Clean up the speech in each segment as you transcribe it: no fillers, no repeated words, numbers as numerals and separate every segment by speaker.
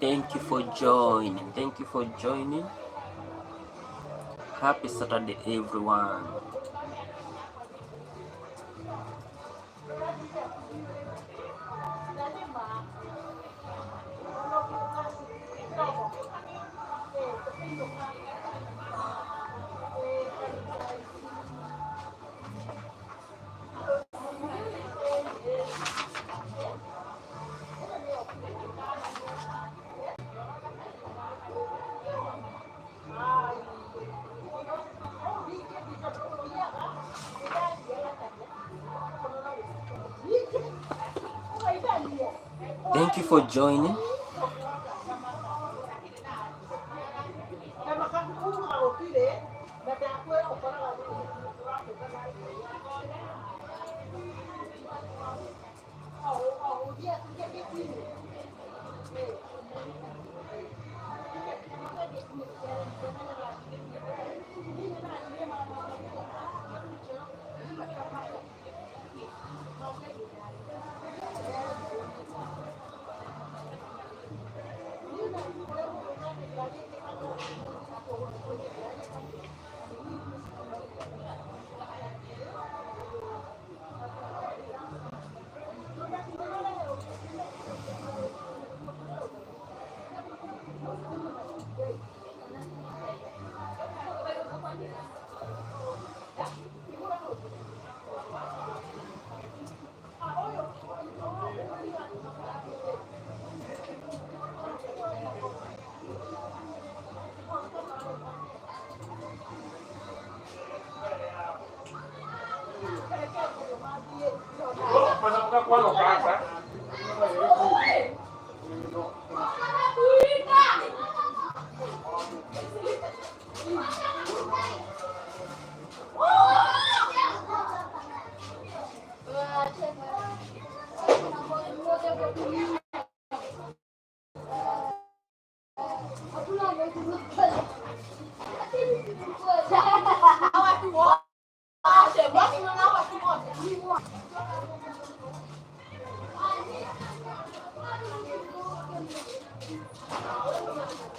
Speaker 1: Thank you for joining. Thank you for joining. Happy Saturday, everyone. Thank you for joining.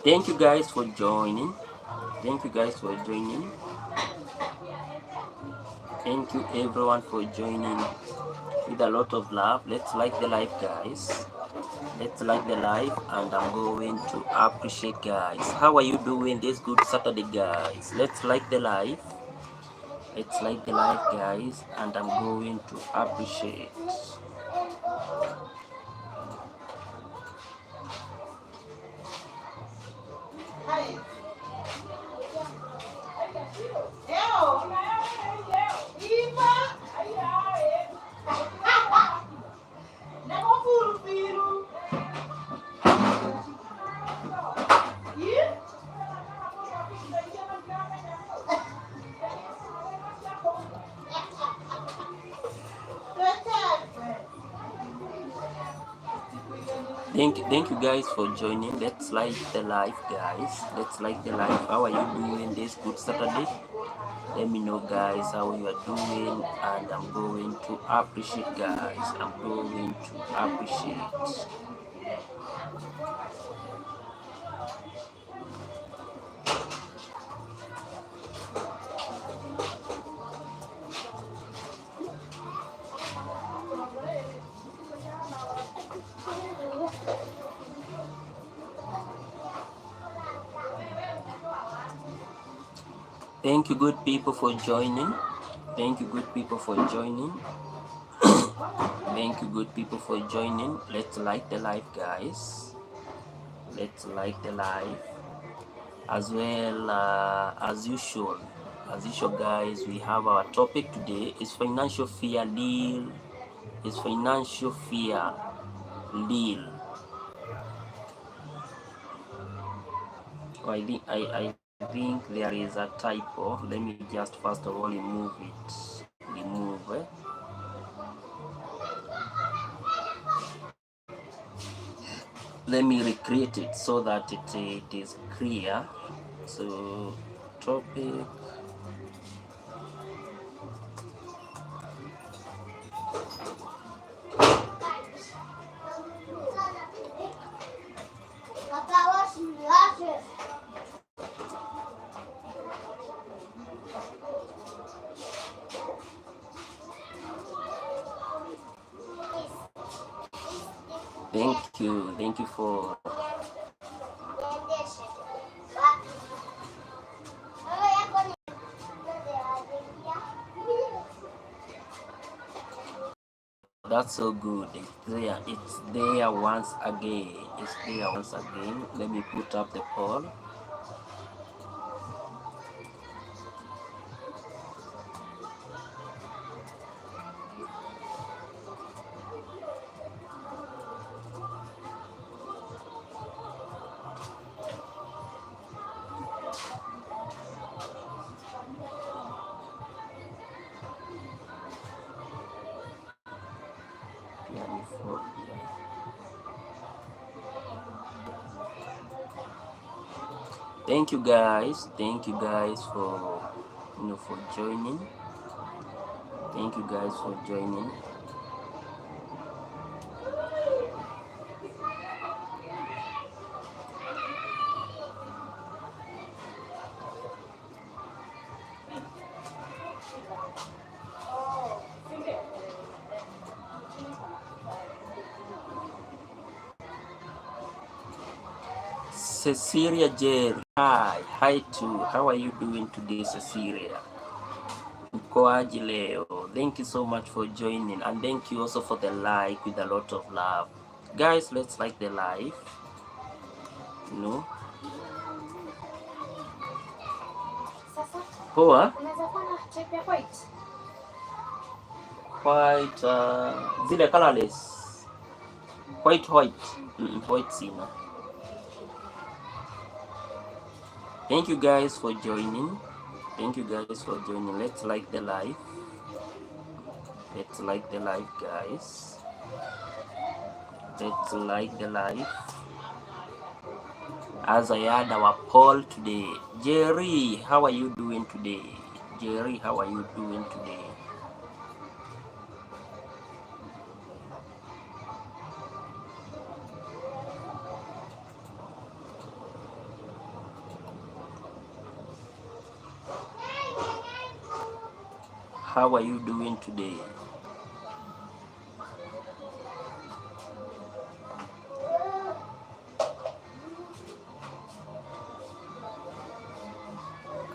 Speaker 1: Thank you guys for joining. Thank you guys for joining. Thank you everyone for joining with a lot of love. Let's like the live, guys. Let's like the live, and I'm going to appreciate, guys. How are you doing this good Saturday, guys? Let's like the live. Let's like the live, guys, and I'm going to appreciate. Thank you guys for joining. Let's like the live, guys. Let's like the live. How are you doing this good Saturday? Let me know, guys, how you are doing, and I'm going to appreciate, guys. I'm going to appreciate. Thank you, good people, for joining. Thank you, good people, for joining. Thank you, good people, for joining. Let's like the live, guys. Let's like the live. As well, as usual, guys, we have our topic today is financial fear deal. Is financial fear deal? I think there is a typo. Let me just first of all remove it. Let me recreate it so that it is clear. So topic, Thank you for that's so good. It's there once again. It's there once again. Let me put up the poll. Thank you guys. Thank you guys for for joining. Thank you guys for joining. Cecilia Jerry. Hi too. How are you doing today, Cecilia? Mkoaji leo. Thank you so much for joining, and thank you also for the like with a lot of love. Guys, let's like the live. Poa? White, zile colorless. White. White sina. Thank you guys for joining. Thank you guys for joining. Let's like the live. Let's like the live, guys. Let's like the live. As I had our poll today. Jerry, how are you doing today? Jerry, how are you doing today? How are you doing today?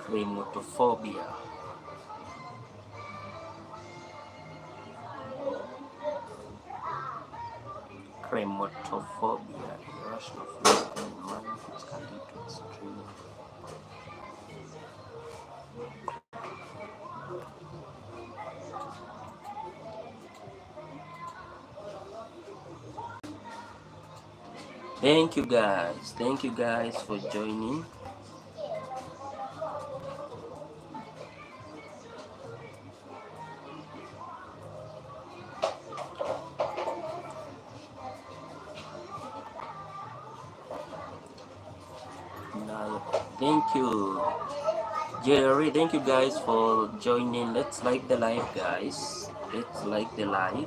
Speaker 1: Cremotophobia. Cremotophobia, irrational fear in mind which can lead to extreme. Thank you guys. Thank you guys for joining. Thank you, Jerry. Thank you guys for joining. Let's like the live, guys. Let's like the live.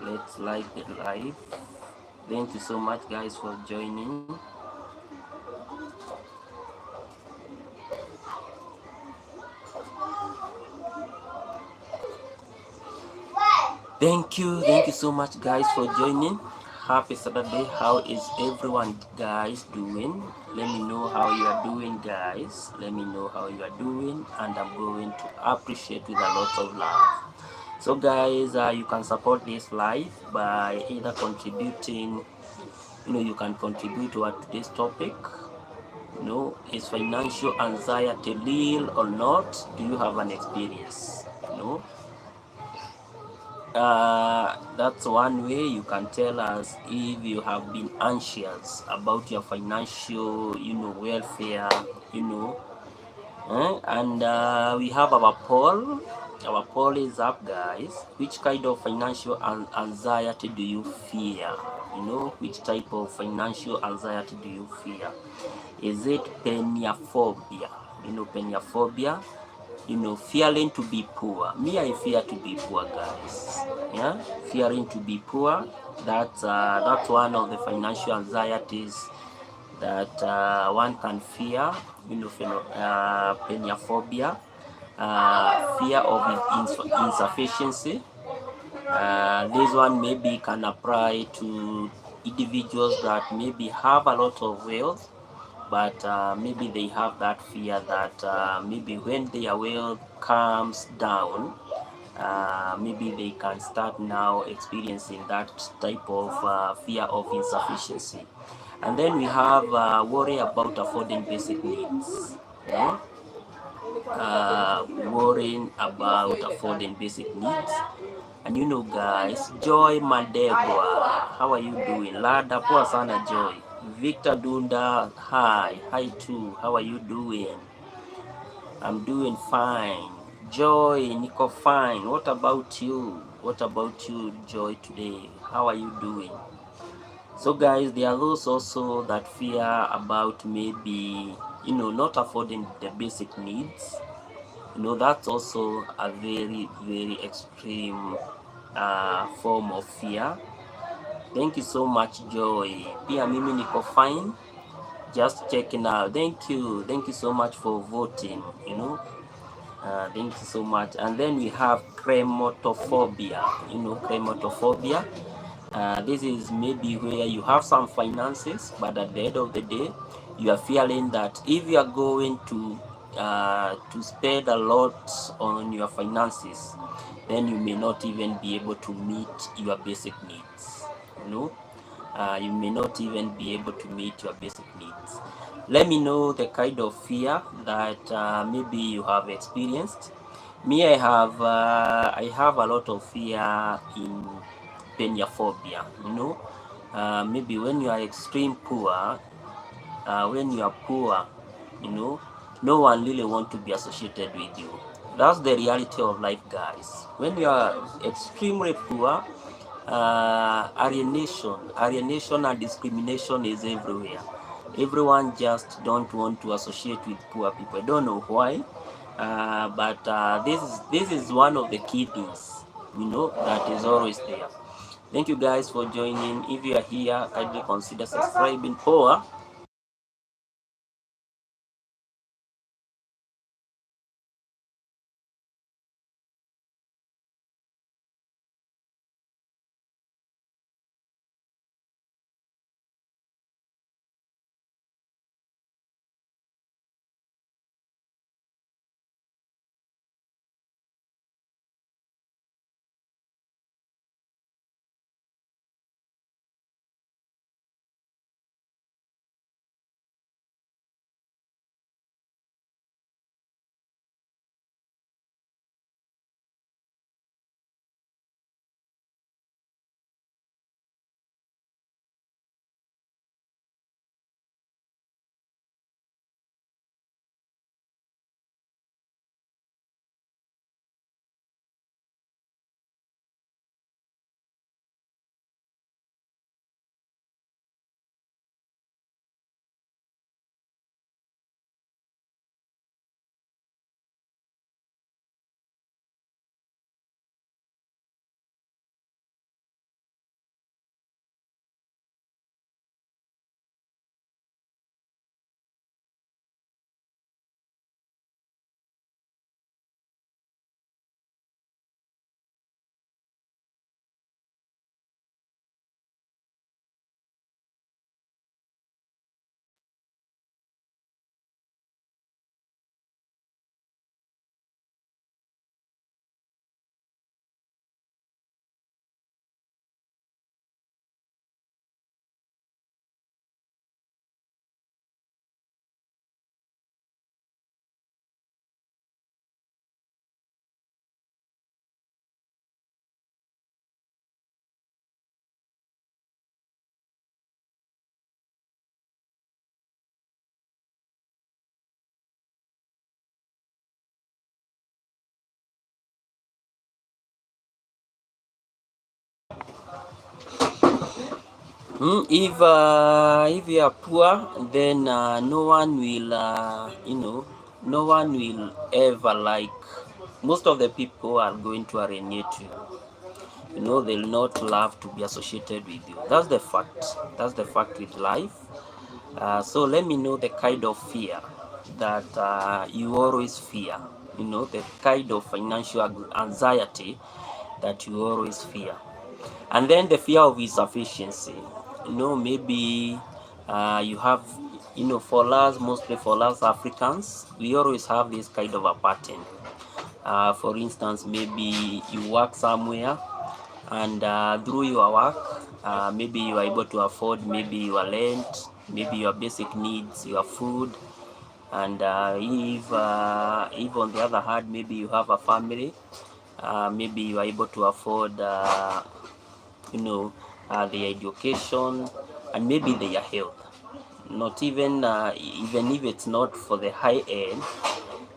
Speaker 1: Let's like the live. Thank you so much, guys, for joining. Thank you so much, guys, for joining. Happy Saturday. How is everyone, guys, doing? Let me know how you are doing, guys. Let me know how you are doing, and I'm going to appreciate with a lot of love. So guys, you can support this live by either contributing. You can contribute to today's topic. Is financial anxiety real or not? Do you have an experience? That's one way you can tell us if you have been anxious about your financial, welfare, and we have our poll. Our poll is up, guys. Which kind of financial anxiety do you fear? Which type of financial anxiety do you fear? Is it peniophobia? Peniophobia. Fearing to be poor. Me, I fear to be poor, guys. Yeah, fearing to be poor. That's one of the financial anxieties that one can fear. Peniophobia, fear of insufficiency. This one maybe can apply to individuals that maybe have a lot of wealth, but maybe they have that fear that maybe when their wealth comes down, maybe they can start now experiencing that type of fear of insufficiency. And then we have worry about affording basic needs. You know? Worrying about affording basic needs. And you know guys, Joy Madegwa, how are you doing? Lada poa sana Joy. Victor Dunda, hi too, how are you doing? I'm doing fine. Joy, Nico fine. What about you? What about you, Joy, today? How are you doing? So guys, there are those also that fear about maybe, not affording the basic needs. That's also a very, very extreme form of fear. Thank you so much, Joy. Pia mimi niko fine. Just checking out. Thank you so much for voting. Thank you so much. And then we have cremotophobia. Cremotophobia. This is maybe where you have some finances, but at the end of the day, you are feeling that if you are going to spend a lot on your finances, then you may not even be able to meet your basic needs. You may not even be able to meet your basic needs. Let me know the kind of fear that maybe you have experienced. Me, I have a lot of fear in peniophobia. Maybe when you are extreme poor, when you are poor, no one really want to be associated with you. That's the reality of life, guys. When you are extremely poor, alienation and discrimination is everywhere. Everyone just don't want to associate with poor people. I don't know why, but this is one of the key things, that is always there. Thank you guys for joining. If you are here, kindly consider subscribing for if you are poor, then no one will ever like. Most of the people are going to alienate you. They'll not love to be associated with you. That's the fact. That's the fact with life. So let me know the kind of fear that you always fear. The kind of financial anxiety that you always fear. And then the fear of insufficiency. Maybe you have, for us, mostly for us Africans, we always have this kind of a pattern. For instance, maybe you work somewhere, and through your work, maybe you are able to afford maybe your rent, maybe your basic needs, your food. And if on the other hand, maybe you have a family, maybe you are able to afford you know their education, and maybe their health. Not even even if it's not for the high end.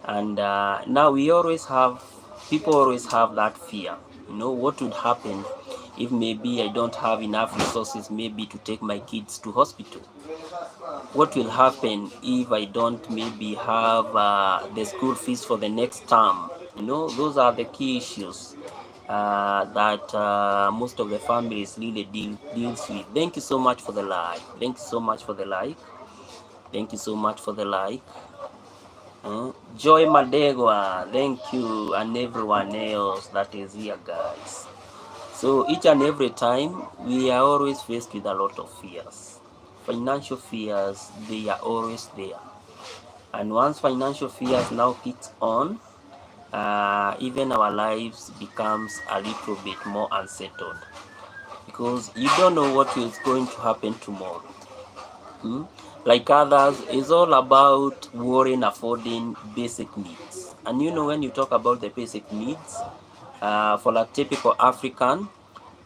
Speaker 1: And now we always have, people always have that fear. What would happen if maybe I don't have enough resources maybe to take my kids to hospital? What will happen if I don't maybe have the school fees for the next term? Those are the key issues that most of the families really deals with. Thank you so much for the like. Thank you so much for the like. Thank you so much for the like. Joy Madegwa, thank you, and everyone else that is here, guys. So each and every time, we are always faced with a lot of fears. Financial fears, they are always there. And once financial fears now hit on, even our lives becomes a little bit more unsettled, because you don't know what is going to happen tomorrow. Like others, it's all about worrying, affording basic needs. And when you talk about the basic needs, for a typical African,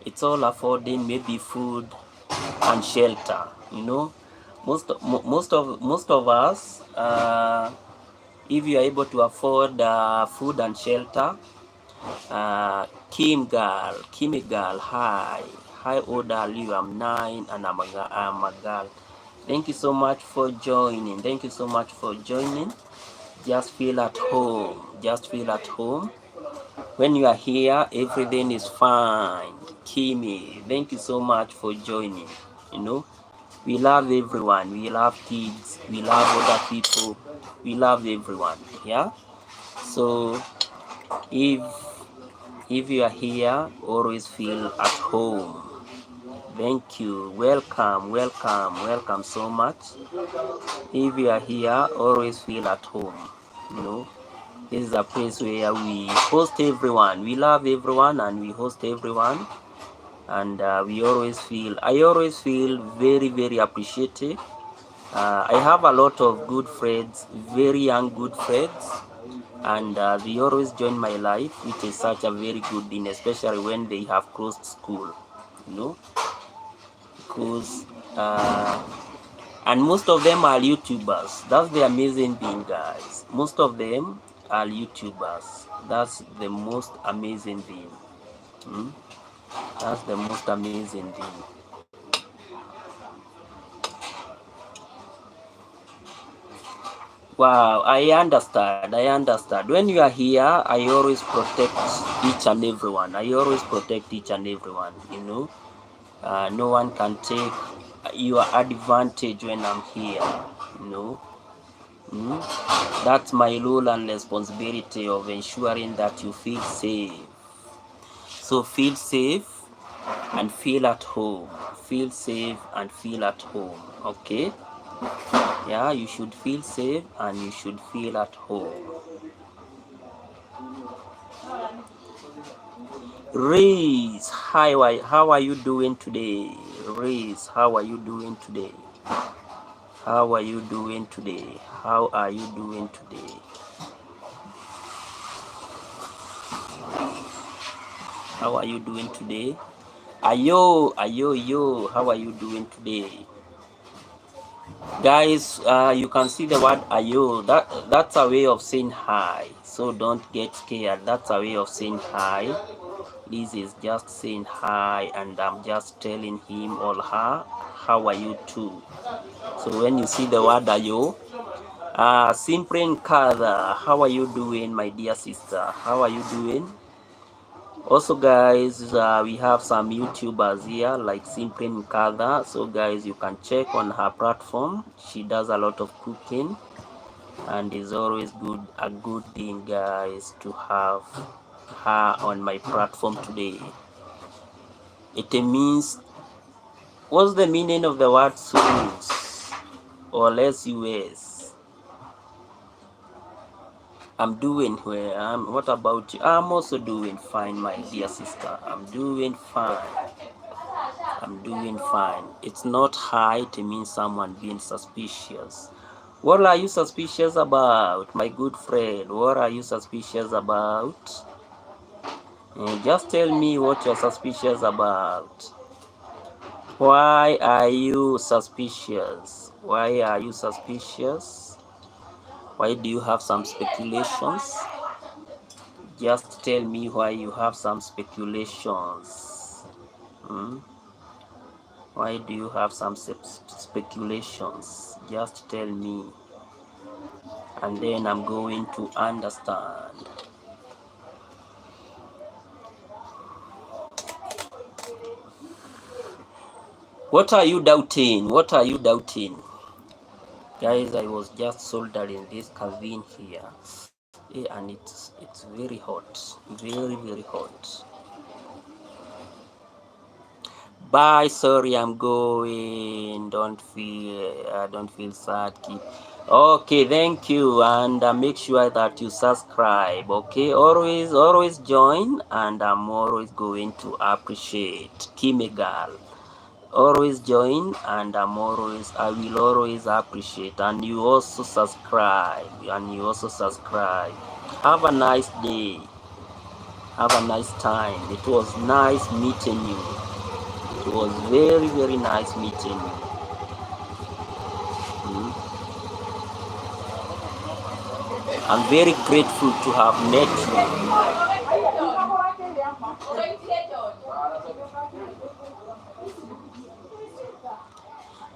Speaker 1: it's all affording maybe food and shelter. Most of us, if you are able to afford food and shelter, Kimi girl, hi old are you? I'm 9 and I'm a girl. Thank you so much for joining. Thank you so much for joining. Just feel at home. Just feel at home. When you are here, everything is fine. Kimi, thank you so much for joining. We love everyone. We love kids. We love other people. We love everyone. Yeah. So if you are here, always feel at home. Thank you. Welcome so much. If you are here, always feel at home. This is a place where we host everyone. We love everyone and we host everyone. And I always feel very, very appreciative. I have a lot of good friends, very young good friends, and they always join my life, which is such a very good thing, especially when they have closed school, because and most of them are YouTubers. That's the amazing thing, guys. Most of them are YouTubers. That's the most amazing thing. That's the most amazing thing. Wow, I understand. When you are here, I always protect each and everyone. No one can take your advantage when I'm here. That's my role and responsibility of ensuring that you feel safe. So feel safe and feel at home. Feel safe and feel at home. Okay? Yeah, you should feel safe and you should feel at home. Reese, hi, how are you doing today? Reese, how are you doing today? How are you doing today? How are you doing today? How are you doing today? Ayo, yo, how are you doing today? Guys, you can see the word ayo. That's a way of saying hi. So don't get scared. That's a way of saying hi. This is just saying hi, and I'm just telling him or her, how are you too? So when you see the word ayo, Simprin Kada, how are you doing, my dear sister? How are you doing? Also, guys, we have some YouTubers here like Simprin Kada. So, guys, you can check on her platform. She does a lot of cooking, and it's always a good thing, guys, to have her on my platform today. It means, what's the meaning of the word souls or less US? I'm doing well. What about you? I'm also doing fine, my dear sister. I'm doing fine. I'm doing fine. It's not high to mean someone being suspicious. What are you suspicious about, my good friend? What are you suspicious about? Just tell me what you're suspicious about. Why are you suspicious? Why are you suspicious? Why do you have some speculations? Just tell me why you have some speculations. Hmm? Why do you have some speculations? Just tell me, and then I'm going to understand. What are you doubting? What are you doubting? Guys, I was just soldering this cabin here. And it's very hot. Very hot. Bye, sorry, I'm going. Don't feel sad. Okay, thank you, and make sure that you subscribe. Okay, always join, and I'm always going to appreciate Kimegal. Always join, and I will always appreciate, and you also subscribe. Have a nice day. Have a nice time. It was nice meeting you. It was very nice meeting you. I'm very grateful to have met you.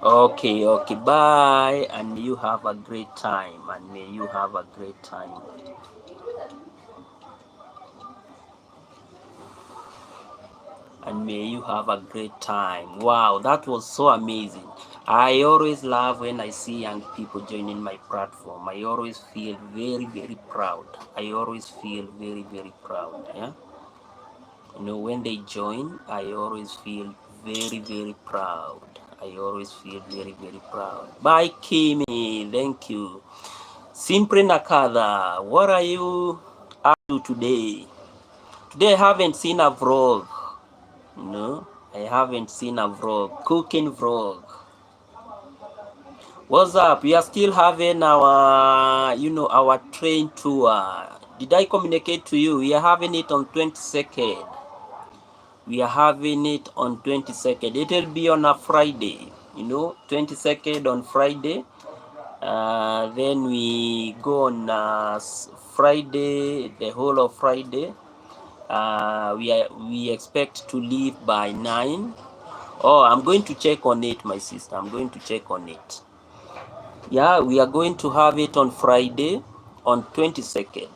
Speaker 1: Okay, bye, and you have a great time, and may you have a great time. And may you have a great time. Wow, that was so amazing. I always love when I see young people joining my platform. I always feel very proud. I always feel very proud. Yeah, you know, when they join, I always feel very proud. I always feel very proud. Bye, Kimi. Thank you. Simply Nakada, what are you up to today? Today I haven't seen a vlog. No, I haven't seen a vlog, cooking vlog. What's up? We are still having our, our train tour. Did I communicate to you? We are having it on 22nd. We are having it on 22nd. It will be on a Friday, 22nd on Friday. Then we go on Friday, the whole of Friday. We expect to leave by 9. Oh, I'm going to check on it, my sister. I'm going to check on it. Yeah, we are going to have it on Friday, on 22nd.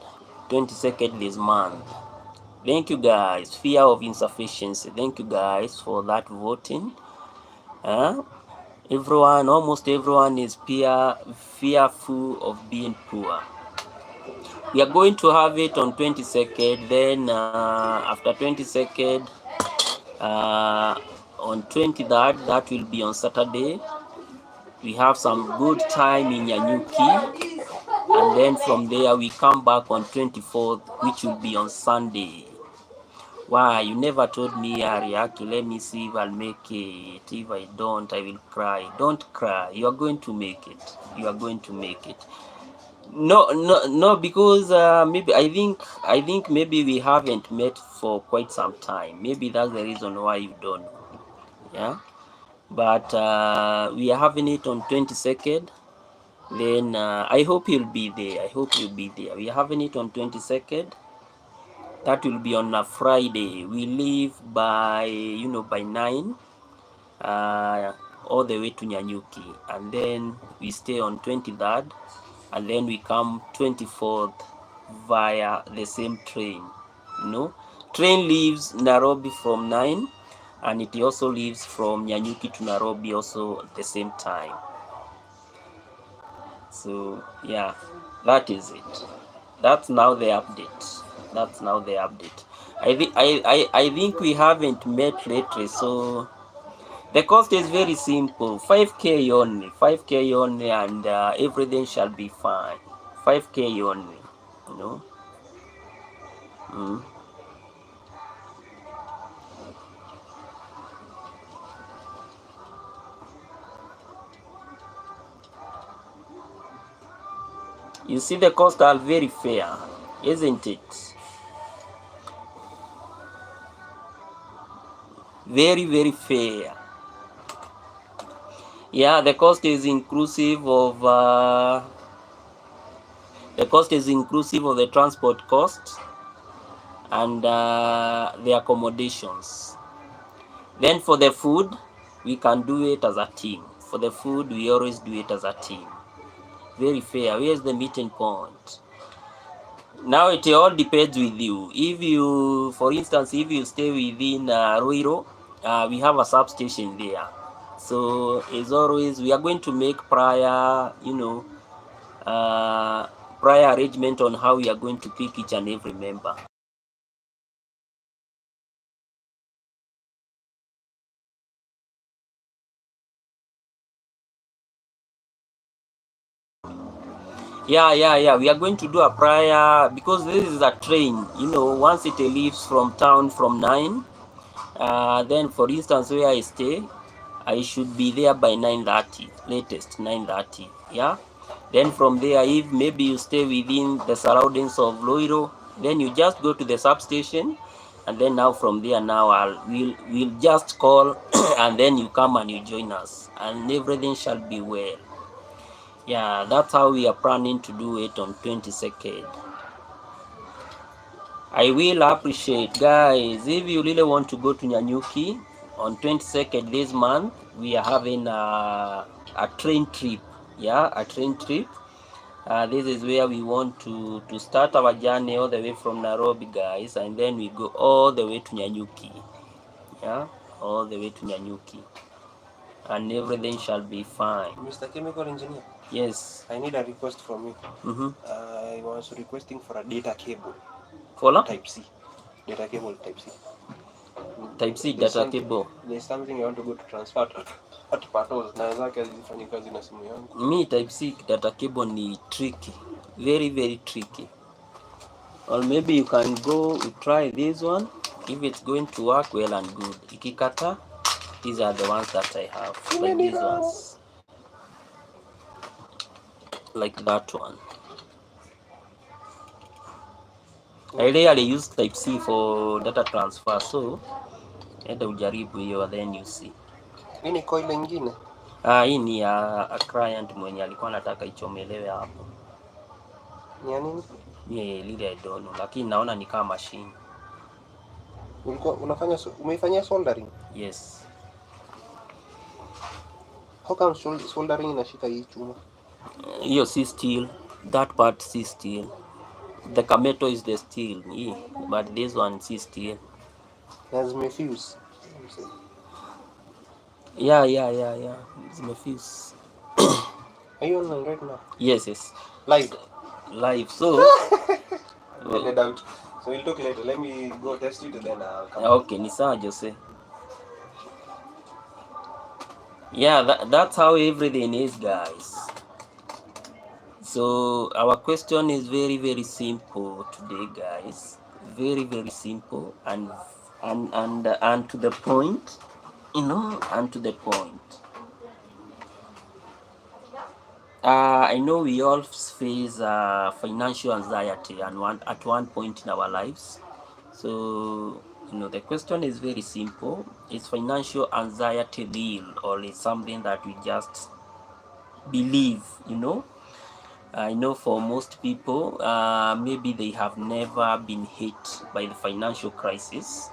Speaker 1: 22nd this month. Thank you, guys. Fear of insufficiency. Thank you, guys, for that voting. Almost everyone is fearful of being poor. We are going to have it on 22nd. Then after 22nd, on 23rd, that will be on Saturday. We have some good time in Nyanyuki, and then from there we come back on 24th, which will be on Sunday. Why, you never told me, Ariaki? Let me see if I'll make it. If I don't, I will cry. Don't cry. You are going to make it. You are going to make it. No, because maybe I think maybe we haven't met for quite some time. Maybe that's the reason why you don't know. Yeah, but we are having it on 22nd. Then I hope you'll be there. I hope you'll be there. We are having it on 22nd. That will be on a Friday. We leave by by 9, all the way to Nyanyuki, and then we stay on 23rd, and then we come 24th via the same train. Train leaves Nairobi from 9, and it also leaves from Nyanyuki to Nairobi also at the same time. So yeah, that is it. That's now the update. That's now the update. I think we haven't met lately, so the cost is very simple. 5k only, 5k only, and everything shall be fine. 5k only, you know. Mm. You see, the costs are very fair, isn't it? Very, very fair. Yeah, the cost is inclusive of the transport cost and the accommodations. Then for the food, we can do it as a team. For the food, we always do it as a team. Very fair. Where's the meeting point? Now it all depends with you. If you, for instance, if you stay within Ruiro, we have a substation there. So as always, we are going to make prior, prior arrangement on how we are going to pick each and every member. Yeah. We are going to do a prior, because this is a train. Once it leaves from town from 9, then for instance where I stay, I should be there by 9:30, latest 9:30. Yeah. Then from there, if maybe you stay within the surroundings of Loiro, then you just go to the substation, and then now from there now we'll just call and then you come and you join us, and everything shall be well. Yeah, that's how we are planning to do it on 22nd. I will appreciate, guys, if you really want to go to Nyanyuki on 22nd this month, we are having a train trip. Yeah, a train trip. This is where we want to start our journey all the way from Nairobi, guys, and then we go all the way to Nyanyuki. Yeah, all the way to Nyanyuki, and everything shall be fine.
Speaker 2: Mr. Chemical Engineer.
Speaker 1: Yes.
Speaker 2: I need a request from you.
Speaker 1: Mm-hmm.
Speaker 2: I was requesting for a data cable.
Speaker 1: For
Speaker 2: Type C. Data cable Type C.
Speaker 1: Type C data cable.
Speaker 2: There's something I want to go to transfer at Patos. Naweza kufanya kazi na simu yangu.
Speaker 1: Me Type C data cable ni tricky. Very, very tricky. Or maybe you can go try this one. If it's going to work, well and good. Ikikata, these are the ones that I have. Like these ones. Like that one. I rarely use Type C for data transfer, so enda ujaribu hiyo, then you see.
Speaker 2: Hii ni coil nyingine?
Speaker 1: Hii ni a client mwenye alikuwa anataka ichomelewe hapo.
Speaker 2: Ni ya nini?
Speaker 1: Ni lile I don't know, lakini naona ni kama machine.
Speaker 2: Umeifanyia soldering?
Speaker 1: Yes.
Speaker 2: How come soldering inashika hii chuma?
Speaker 1: Hiyo si steel. That part si steel. The Kameto is the steel, yeah, but this one is steel.
Speaker 2: Has me fuse.
Speaker 1: Yeah. It's my fuse.
Speaker 2: Are you online right now?
Speaker 1: Yes. Live. So.
Speaker 2: Let out. So we'll talk later. Let me go test it and then I'll come.
Speaker 1: Okay, ni sawa Jose. Yeah, that's how everything is, guys. So our question is very, very simple today, guys. Very, very simple and to the point, and to the point. I know we all face financial anxiety at one point in our lives. So, the question is very simple. Is financial anxiety real, or is something that we just believe, I know for most people, maybe they have never been hit by the financial crisis.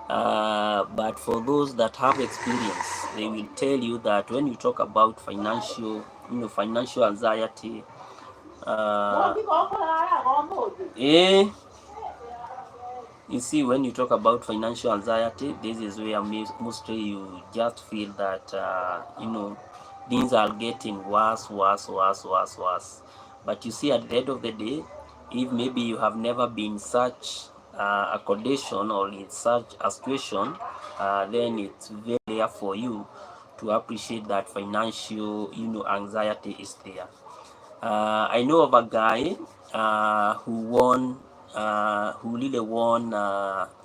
Speaker 1: But for those that have experience, they will tell you that when you talk about financial anxiety, you see, when you talk about financial anxiety, this is where mostly you just feel that, things are getting worse. But you see, at the end of the day, If maybe you have never been in such a condition or in such a situation, then it's very rare for you to appreciate that financial, anxiety is there. I know of a guy who really won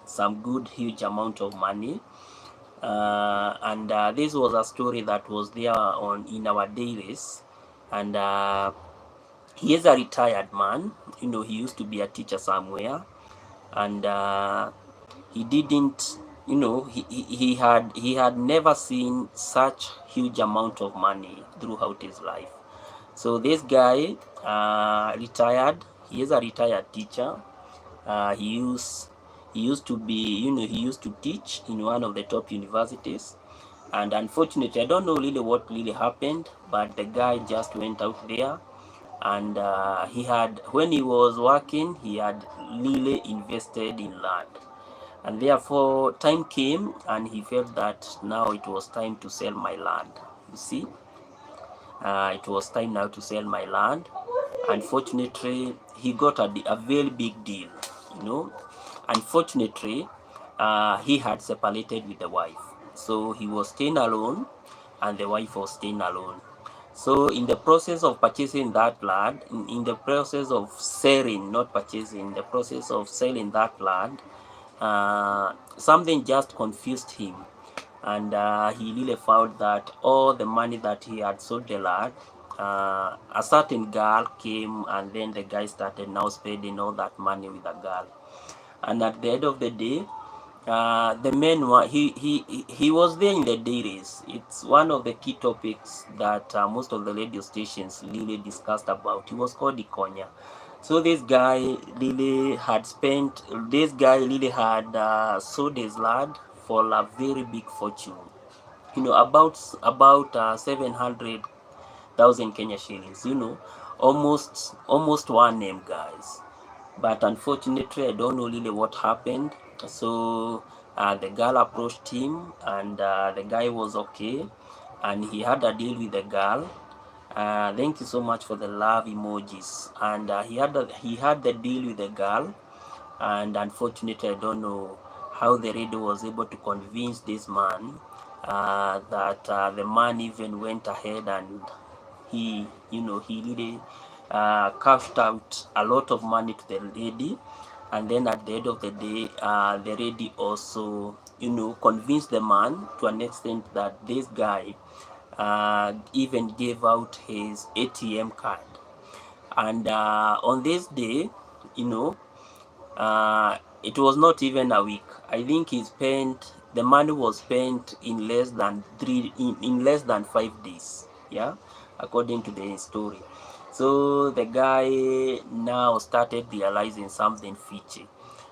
Speaker 1: some good huge amount of money, and this was a story that was there on in our dailies, and he is a retired man. He used to be a teacher somewhere, and he didn't. He had never seen such huge amount of money throughout his life. So this guy retired. He is a retired teacher. He used to teach in one of the top universities, and unfortunately, I don't know really what really happened, but the guy just went out there, and when he was working, he had really invested in land, and therefore time came, and he felt that now it was time to sell my land. You see, it was time now to sell my land. Unfortunately, he got a very big deal. You know, unfortunately, he had separated with the wife, so he was staying alone, and the wife was staying alone. So in the process of purchasing that land, in the process of selling, not purchasing, in the process of selling that land, something just confused him, and he really found that all the money that he had sold the land, a certain girl came, and then the guy started now spending all that money with the girl. And at the end of the day, the man he was there in the dairies. It's one of the key topics that most of the radio stations really discussed about. He was called Ikonya. So this guy really had sold his land for a very big fortune. About 700,000 Kenya shillings. Almost one name, guys. But unfortunately, I don't know really what happened. So the girl approached him, and the guy was okay, and he had a deal with the girl. Thank you so much for the love emojis. And he had the deal with the girl, and unfortunately, I don't know how the radio was able to convince this man that the man even went ahead, and he really cashed out a lot of money to the lady. And then at the end of the day, the lady also convinced the man to an extent that this guy even gave out his ATM card. And on this day, you know it was not even a week. I think the money was spent in less than 5 days. Yeah, according to the story. So the guy now started realizing something fishy,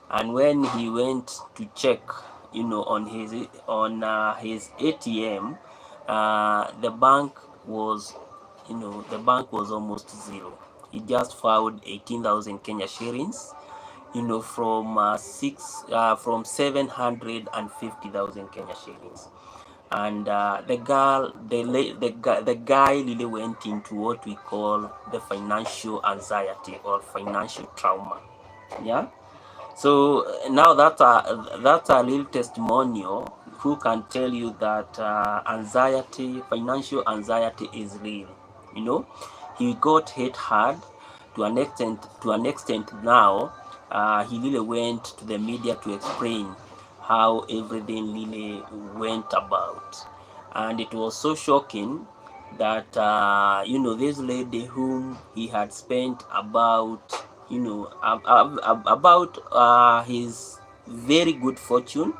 Speaker 1: and when he went to check, on his ATM, the bank was almost zero. He just found 18,000 Kenya shillings, from 750,000 Kenya shillings. And the guy really went into what we call the financial anxiety or financial trauma. Yeah. So now that's a real testimonial who can tell you that financial anxiety is real. He got hit hard to an extent. Now, he really went to the media to explain how everything really went about, and it was so shocking that this lady whom he had spent about his very good fortune,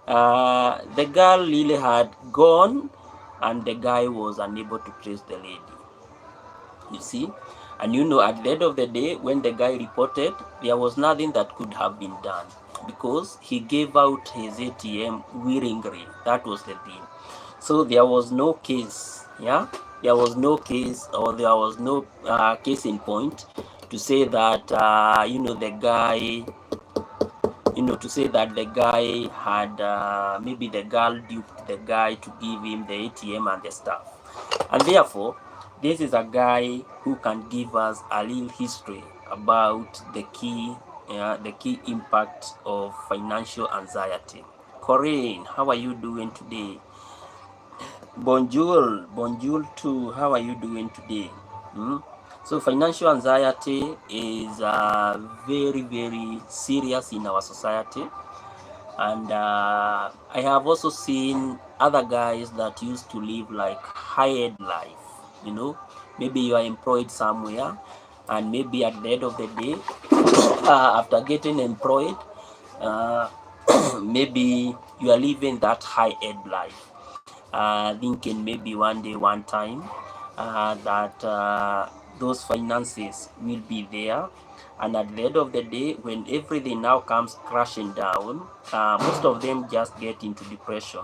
Speaker 1: the girl really had gone, and the guy was unable to trace the lady. You see, and at the end of the day, when the guy reported, there was nothing that could have been done because he gave out his ATM willingly. That was the thing. So there was no case. Yeah, there was no case, or there was no case in point to say that the guy had maybe the girl duped the guy to give him the ATM and the stuff. And therefore, this is a guy who can give us a real history about the key impact of financial anxiety. Corinne, how are you doing today? Bonjour, bonjour too. How are you doing today? Hmm? So financial anxiety is very, very serious in our society, and I have also seen other guys that used to live like high-end life. You know, maybe you are employed somewhere, and maybe at the end of the day, after getting employed, uh, maybe you are living that high-end life, thinking maybe one day, one time, that those finances will be there. And at the end of the day, when everything now comes crashing down, most of them just get into depression.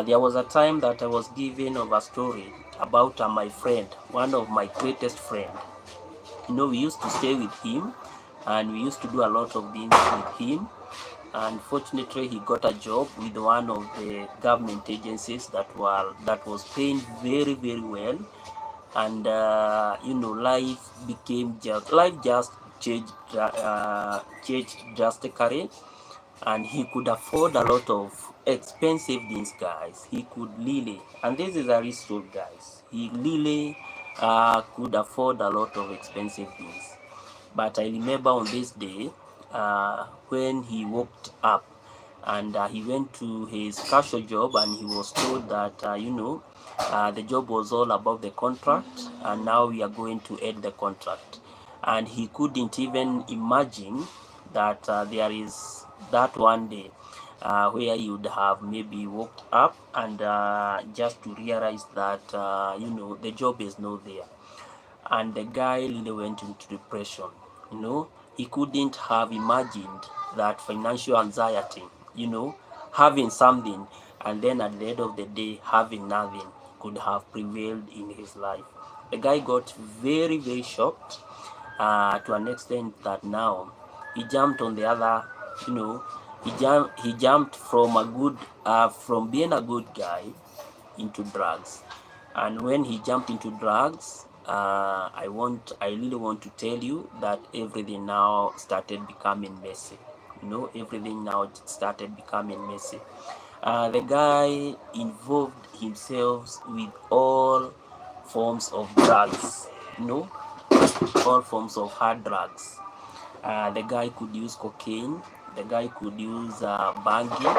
Speaker 1: There was a time that I was given of a story about my friend, one of my greatest friend. You know, we used to stay with him, and we used to do a lot of things with him. Unfortunately, he got a job with one of the government agencies that was paying very, very well, and you know, life just changed drastically, and he could afford a lot of expensive things, guys. He could really, and this is a real story, guys. He really could afford a lot of expensive things. But I remember on this day, when he woke up, and he went to his casual job, and he was told that, the job was all about the contract, and now we are going to end the contract. And he couldn't even imagine that there is that one day where you would have maybe woke up, and just to realize that, the job is not there. And the guy really went into depression. You know, he couldn't have imagined that financial anxiety, you know, having something, and then at the end of the day having nothing, could have prevailed in his life. The guy got very, very shocked, to an extent that now he jumped on the other, you know, he jumped from from being a good guy into drugs. And when he jumped into drugs, I really want to tell you that everything now started becoming messy. You know, everything now started becoming messy. The guy involved himself with all forms of drugs, you know, all forms of hard drugs. The guy could use cocaine, the guy could use banging.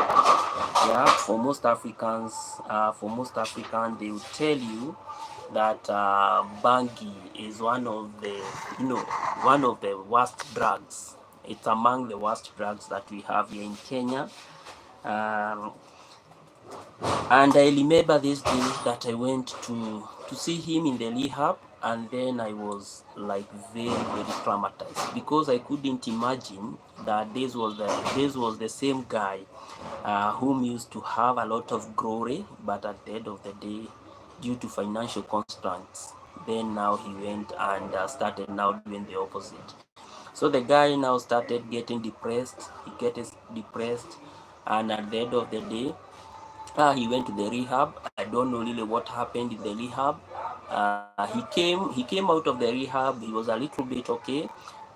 Speaker 1: Yeah, for most Africans, they will tell you that bangi is one of the worst drugs. It's among the worst drugs that we have here in Kenya. Um, and I remember this day that I went to see him in the rehab, and then I was like very, very traumatized, because I couldn't imagine that this was the same guy whom used to have a lot of glory, but at the end of the day, due to financial constraints, then now he went and started now doing the opposite. So the guy now started getting depressed. He gets depressed, and at the end of the day, he went to the rehab. I don't know really what happened in the rehab. He came out of the rehab. He was a little bit okay,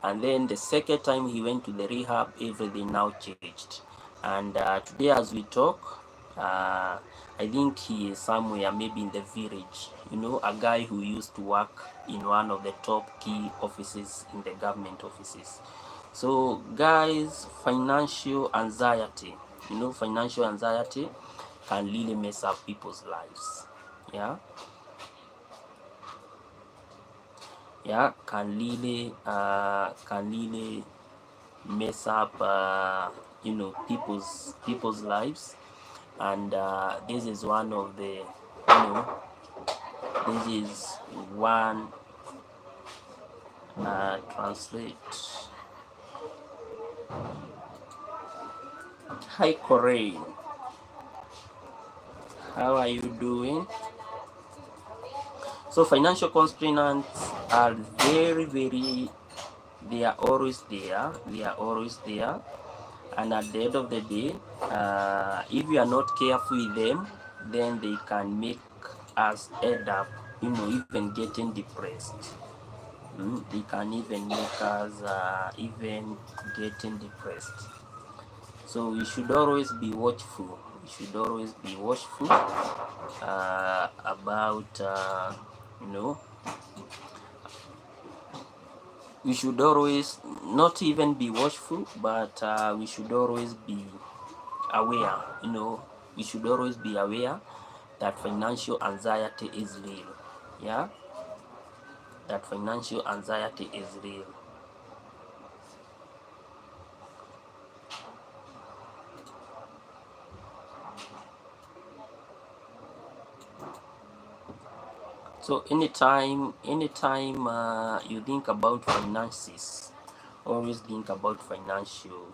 Speaker 1: and then the second time he went to the rehab, everything now changed. And today, as we talk, I think he is somewhere maybe in the village. You know, a guy who used to work in one of the top key offices in the government offices. So, guys, financial anxiety. You know, financial anxiety can really mess up people's lives. Yeah, yeah, can really mess up people's lives. And this is one of the this is one translate. Hi Corinne, how are you doing? So financial constraints are very, very, they are always there. They are always there. And at the end of the day, if we are not careful with them, then they can make us end up, even getting depressed. They can even make us even getting depressed. So we should always be watchful. We should always be watchful about you know we should always not even be watchful, but we should always be aware. We should always be aware that financial anxiety is real. Yeah, that financial anxiety is real. So anytime you think about finances, always think about financial.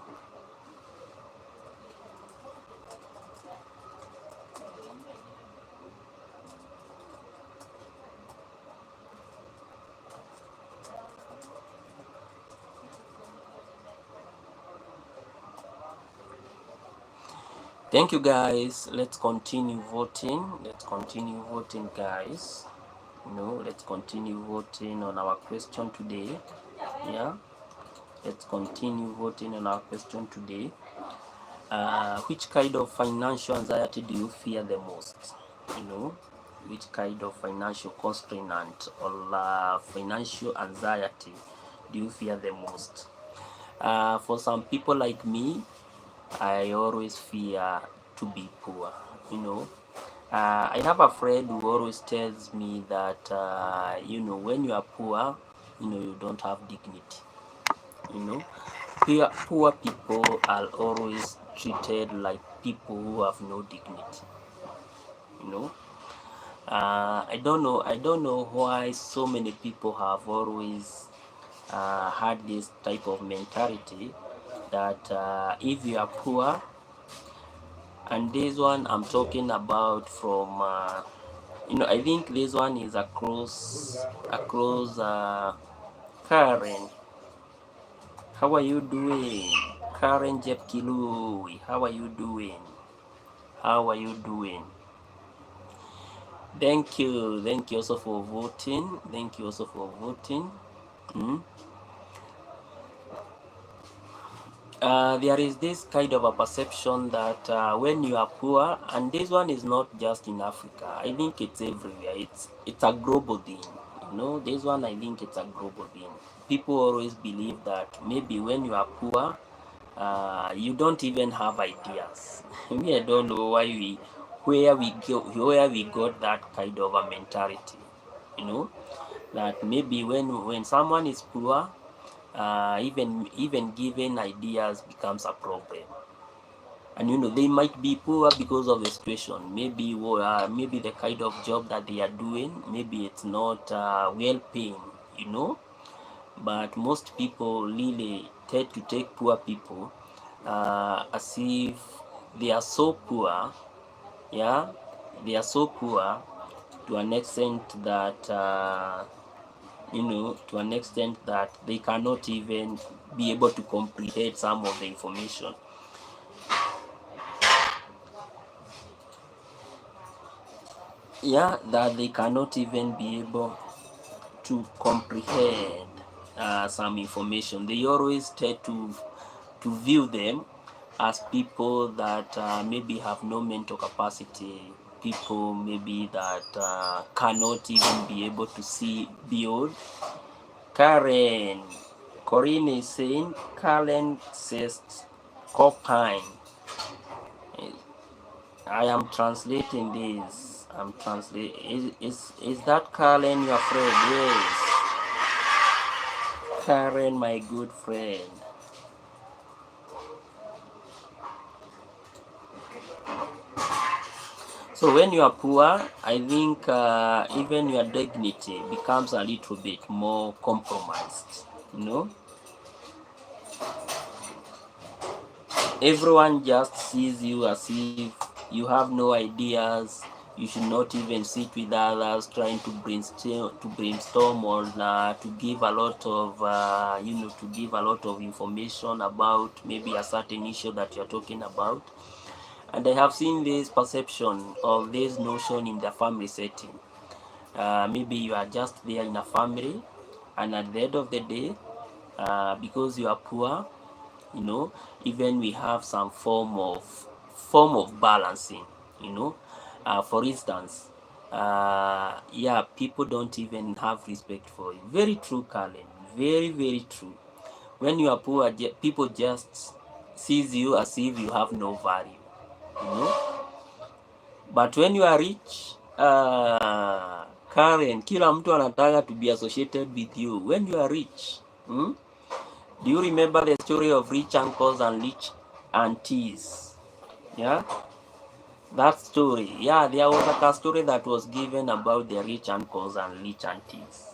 Speaker 1: Thank you guys. Let's continue voting. Let's continue voting, guys. Let's continue voting on our question today. Yeah, let's continue voting on our question today. Which kind of financial anxiety do you fear the most? Which kind of financial constraint or financial anxiety do you fear the most? For some people like me, I always fear to be poor. I have a friend who always tells me that when you are poor, you don't have dignity. Poor people are always treated like people who have no dignity. You know, I don't know why so many people have always had this type of mentality that if you are poor, and this one I'm talking about from I think this one is across Karen. How are you doing? Karen Jepkilui, how are you doing? How are you doing? Thank you also for voting. Thank you also for voting. There is this kind of a perception that when you are poor, and this one is not just in Africa. I think it's everywhere. It's a global thing. This one I think it's a global thing. People always believe that maybe when you are poor, you don't even have ideas. Me, I don't know where we got that kind of a mentality. That maybe when someone is poor, even giving ideas becomes a problem. And they might be poor because of the situation. Maybe the kind of job that they are doing, maybe it's not well paying. But most people really tend to take poor people as if they are so poor. Yeah, they are so poor to an extent that they cannot even be able to comprehend some of the information. Yeah, that they cannot even be able to comprehend some information. They always tend to view them as people that maybe have no mental capacity, people maybe that cannot even be able to see beyond. Karen, Corinne is saying, Karen says copine. I am translating this. I'm translating. Is that Karen your friend? Yes. Karen, my good friend. So when you are poor, I think even your dignity becomes a little bit more compromised. Everyone just sees you as if you have no ideas. You should not even sit with others trying to brainstorm or to give a lot of information about maybe a certain issue that you're talking about. And I have seen this perception of this notion in the family setting. Maybe you are just there in a family, And at the end of the day, because you are poor, even we have some form of balancing. For instance, yeah, people don't even have respect for you. Very true, Carlin. Very, very true. When you are poor, people just sees you as if you have no value. you know but when you are rich, Karen, kila mtu anataka to be associated with you when you are rich. Do you remember the story of rich uncles and rich aunties? Yeah, that story. Yeah, there was like a story that was given about the rich uncles and rich aunties.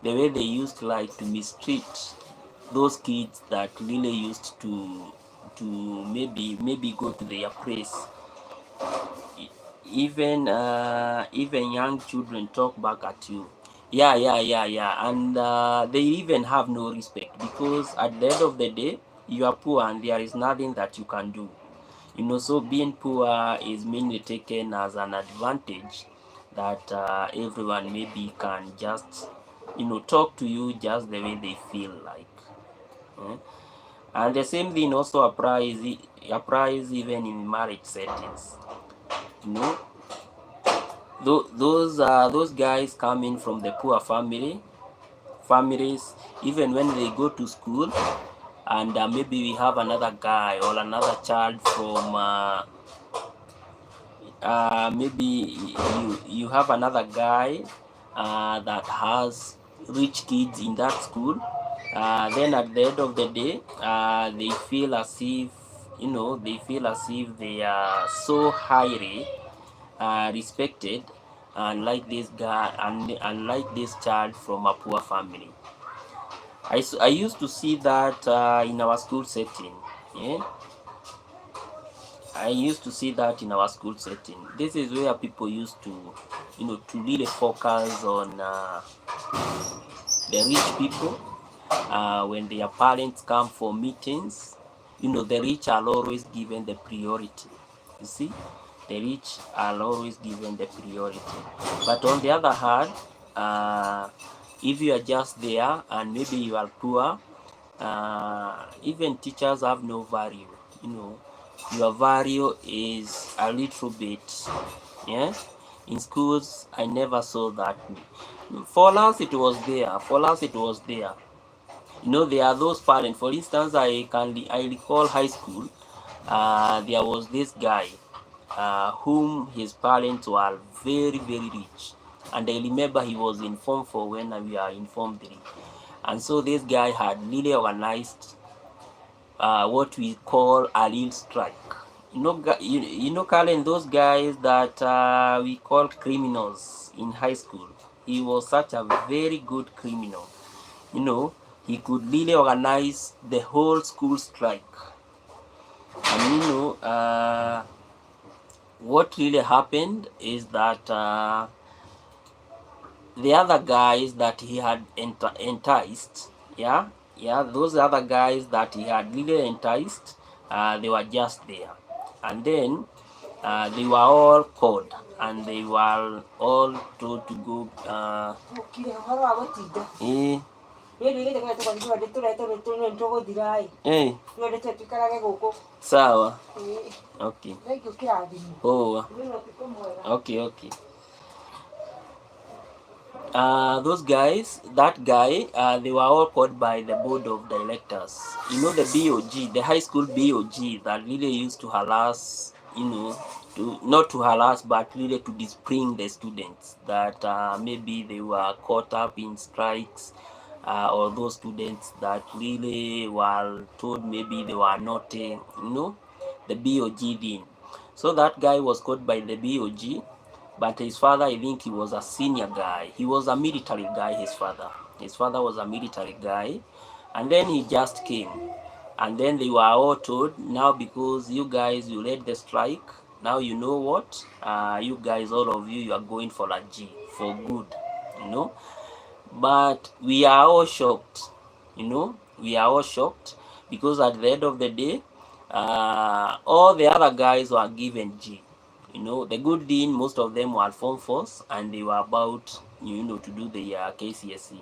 Speaker 1: The way they used like to mistreat those kids that really used to maybe go to their place. Even young children talk back at you. Yeah, and they even have no respect, because at the end of the day you are poor and there is nothing that you can do. So being poor is mainly taken as an advantage, that everyone maybe can just talk to you just the way they feel like. eh? And the same thing also applies even in marriage settings. you know those guys coming from the poor families, even when they go to school, and maybe we have another guy or another child from maybe you have another guy that has rich kids in that school. Then at the end of the day, they feel as if they are so highly respected, unlike this guy and unlike this child from a poor family. I used to see that in our school setting. Yeah, I used to see that in our school setting. This is where people used to really focus on the rich people. When their parents come for meetings, the rich are always given the priority. You see, the rich are always given the priority. But on the other hand, if you are just there and maybe you are poor, even teachers have no value. Your value is a little bit. Yeah, in schools I never saw that. For us it was there. There are those parents. For instance, I recall high school. There was this guy whom his parents were very, very rich, and I remember he was in Form 4 when we are in Form 3, and so this guy had really organized what we call a real strike. Karen, those guys that we call criminals in high school. He was such a very good criminal. you know, he could really organize the whole school strike. And what really happened is that the other guys that he had enticed, those other guys that he had really enticed, they were just there. And then they were all called and they were all told to go. Sawa. Okay. Oh. Okay. Those guys, that guy, they were all called by the board of directors. The BOG, the high school BOG that really used to harass, not to harass, but really to discipline the students that maybe they were caught up in strikes, or those students that really were told maybe they were not, the BOG thing. So that guy was called by the BOG. But his father, I think he was a senior guy. He was a military guy, his father. His father was a military guy. And then he just came. And then they were all told, now because you guys, you led the strike, now you know what? You guys, all of you, you are going for a G, for good. But we are all shocked. We are all shocked because at the end of the day, all the other guys were given G. The good thing, most of them were Form 4s and they were about, to do the KCSE.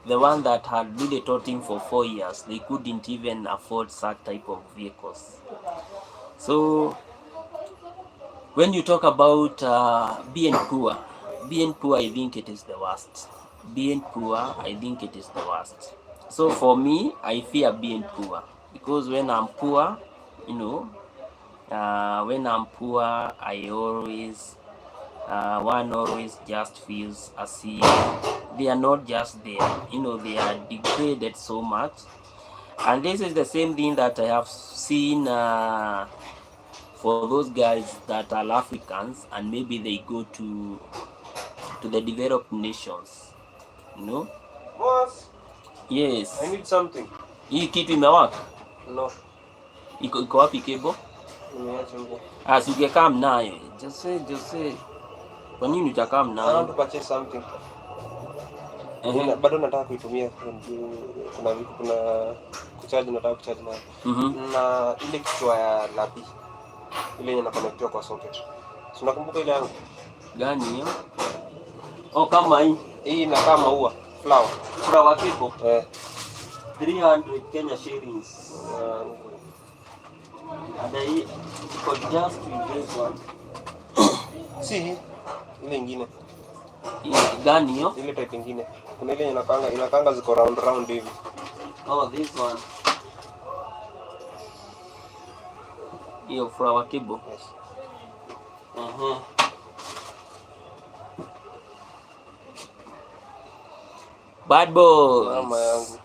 Speaker 1: the one that had really taught him for 4 years, they couldn't even afford such type of vehicles. So when you talk about being poor, I think it is the worst. Being poor, I think it is the worst. So for me, I fear being poor, because when I'm poor, you know, when I'm poor, I always one always just feels as if they are not just there, they are degraded so much. And this is the same thing that I have seen for those guys that are Africans, and maybe they go to the developed nations, you know.
Speaker 2: Boss,
Speaker 1: Yes.
Speaker 2: I need something.
Speaker 1: Hii kitu imewaka?
Speaker 2: No.
Speaker 1: Iko wapi kebo?
Speaker 2: Nimeacha huko.
Speaker 1: Si ungekaa mnayo. Jose. Kwa nini utakaa
Speaker 2: I want
Speaker 1: mnayo?
Speaker 2: to purchase something. Bado nataka kuitumia, kuna kucharge, nataka kucharge nayo. Na ile kichwa ya lapi ile yenye connectiwa kwa socket. Si unakumbuka ile yangu?
Speaker 1: Gani hiyo? Oh, kama hii.
Speaker 2: Hii inakaa maua, flower.
Speaker 1: Flower kipo? 300 Kenya shillings. And I could just replace one.
Speaker 2: Si ile nyingine.
Speaker 1: Gani hiyo?
Speaker 2: Ile type nyingine. Kuna ile inakanga ziko round hivi.
Speaker 1: Oh, this one. Hiyo flower kibo?
Speaker 2: Yes.
Speaker 1: Bad boy.
Speaker 2: Mama yangu.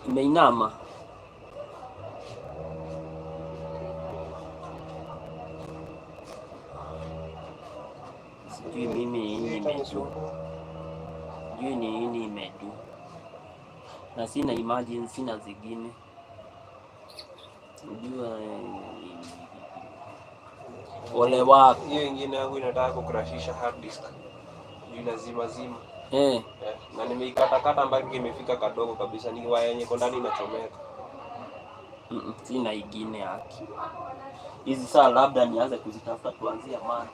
Speaker 1: Imeinama. Sijui mimi imedu. Sijui ni nini imedu. Na sina imagine, sina zingine. Unajua ole wako.
Speaker 2: Hiyo ingine yangu inataka kukrashisha hard disk. Lazima. Na nimeikatakata mpaka imefika kadogo kabisa, ni waya yenye ndani inachomeka.
Speaker 1: Sina ingine haki. Hizi saa labda nianze kuzitafuta tuanzie mali.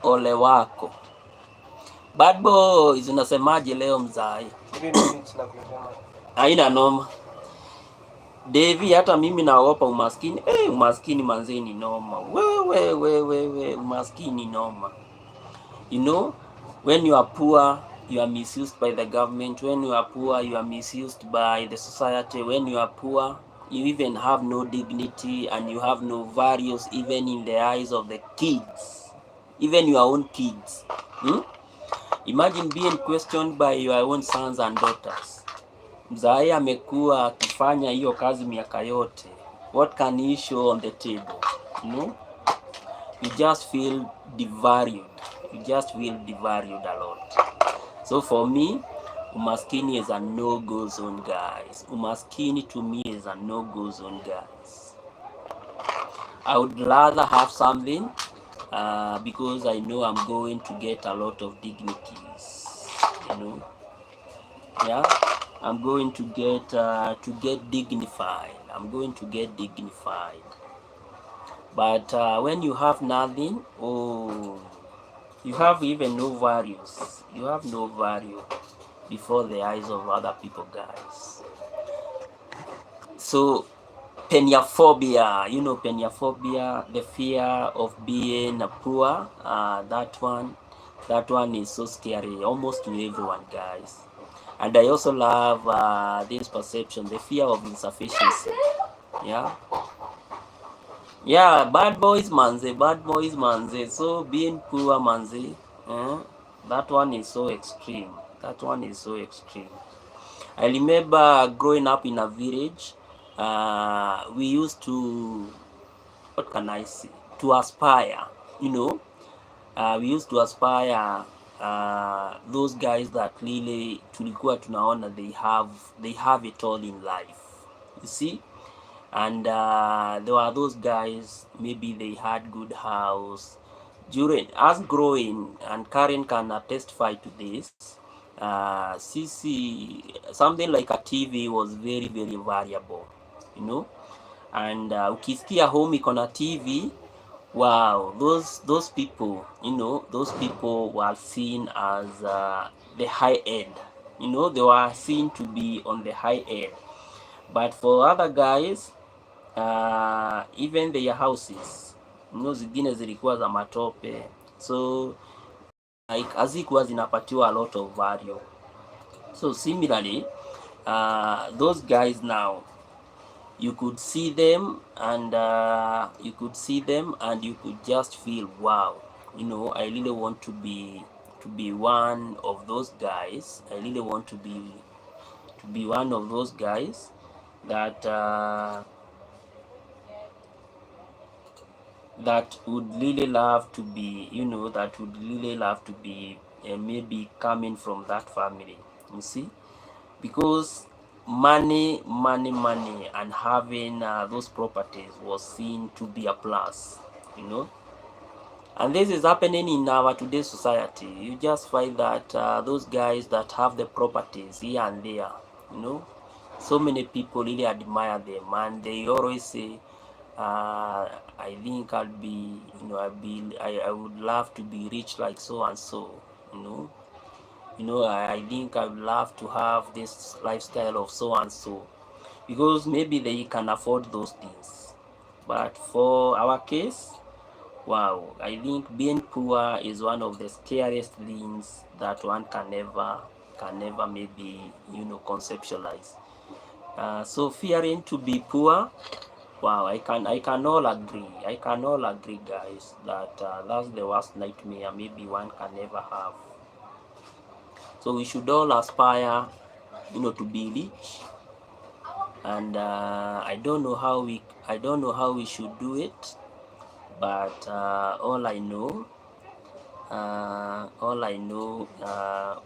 Speaker 1: Ole wako. Bad boys, unasemaje leo mzai? Haina noma. Devi, hata mimi naogopa umaskini. Umaskini manze ni noma. Wewe, umaskini noma. You know, when you are poor, you are misused by the government. When you are poor, you are misused by the society. When you are poor, you even have no dignity and you have no values even in the eyes of the kids. Even your own kids. Imagine being questioned by your own sons and daughters. Mzai amekuwa akifanya hiyo kazi miaka yote. What can he show on the table? You just feel devalued. You just feel devalued a lot. So for me, umaskini is a no-go zone, guys. Umaskini to me is a no-go zone, guys. I would rather have something because I know I'm going to get a lot of dignities. Yeah, I'm going to get dignified. I'm going to get dignified. But when you have nothing, you have even no values. You have no value before the eyes of other people, guys. So penyaphobia, penyaphobia, the fear of being poor, that one is so scary almost to everyone, guys. And I also love this perception, the fear of insufficiency. Yeah, bad boys manze. So being poor manze, that one is so extreme. I remember growing up in a village. We used to, what can I say, to aspire, we used to aspire those guys that really tulikuwa tunaona they have it all in life, you see. And there were those guys, maybe they had good house. During us growing, and Karen can testify to this, something like a TV was very, very variable, and ukisikia home iko na TV, Wow, those people, those people were seen as the high end. They were seen to be on the high end. But for other guys, even their houses, zingine zilikuwa za matope, so like hazikuwa zinapatiwa a lot of value. So similarly, those guys now, you could see them and you could just feel, wow, I really want to be one of those guys. I really want to be one of those guys that that would really love to be, maybe coming from that family. You see, because money and having those properties was seen to be a plus, and this is happening in our today's society. You just find that those guys that have the properties here and there, so many people really admire them, and they always say, I think I'll be, I would love to be rich like so and so, you know. I think I would love to have this lifestyle of so and so, because maybe they can afford those things. But for our case, wow, I think being poor is one of the scariest things that one can never maybe conceptualize. So fearing to be poor, wow, I can all agree. I can all agree, guys, that that's the worst nightmare maybe one can ever have. So we should all aspire, to be rich, and I don't know how we should do it, but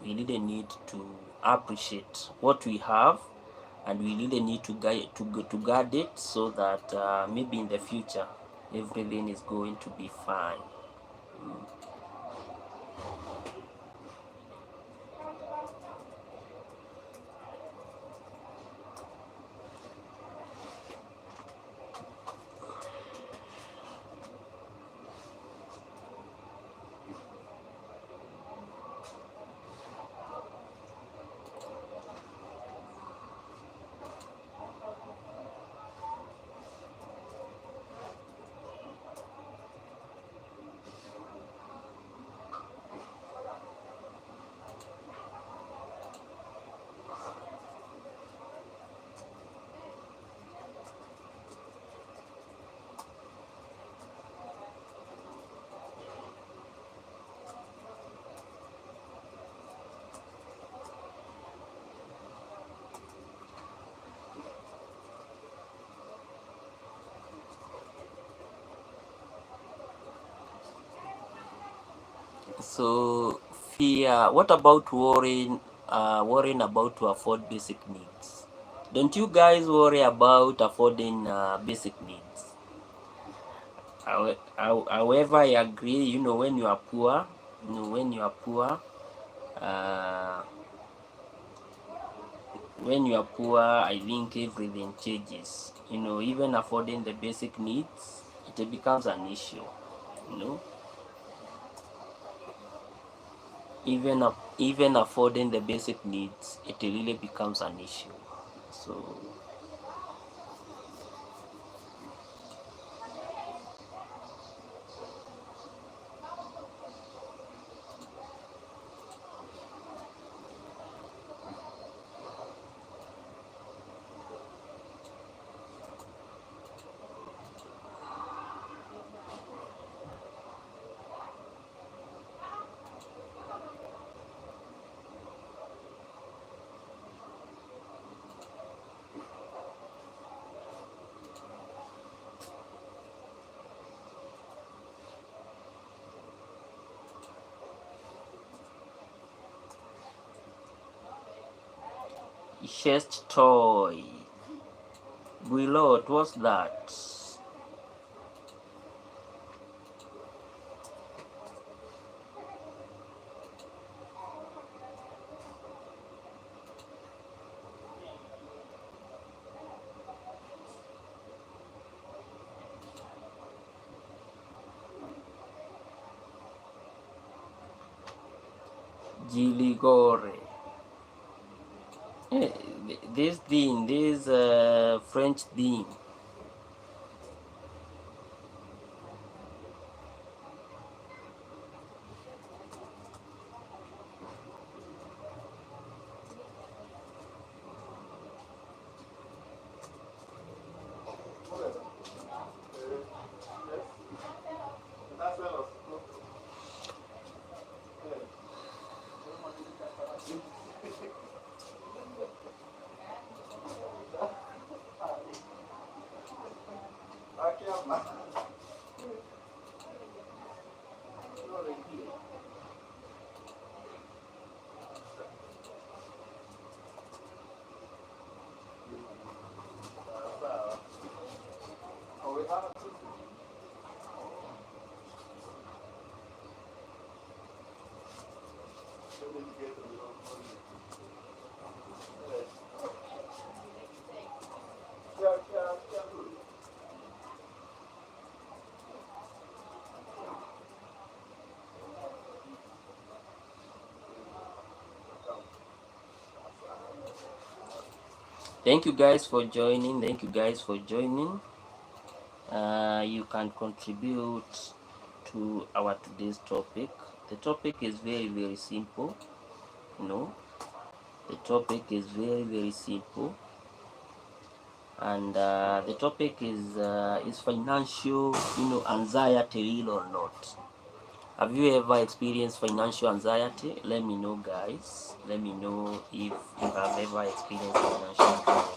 Speaker 1: we really need to appreciate what we have, and we really need to guard it, so that maybe in the future everything is going to be fine. So fear. What about worrying about to afford basic needs? Don't you guys worry about affording basic needs? However, I agree. When you are poor, uh, I think everything changes. Even affording the basic needs, it becomes an issue. You know, even affording the basic needs, it really becomes an issue. So chest toy. Lord, what's that? Giligore. Eh, this thing, this French thing. Thank you guys for joining. Thank you guys for joining. You can contribute to our today's topic. The topic is very simple. The topic is very simple, and the topic is financial, anxiety, real or not? Have you ever experienced financial anxiety? Let me know, guys. Let me know if you have ever experienced financial anxiety.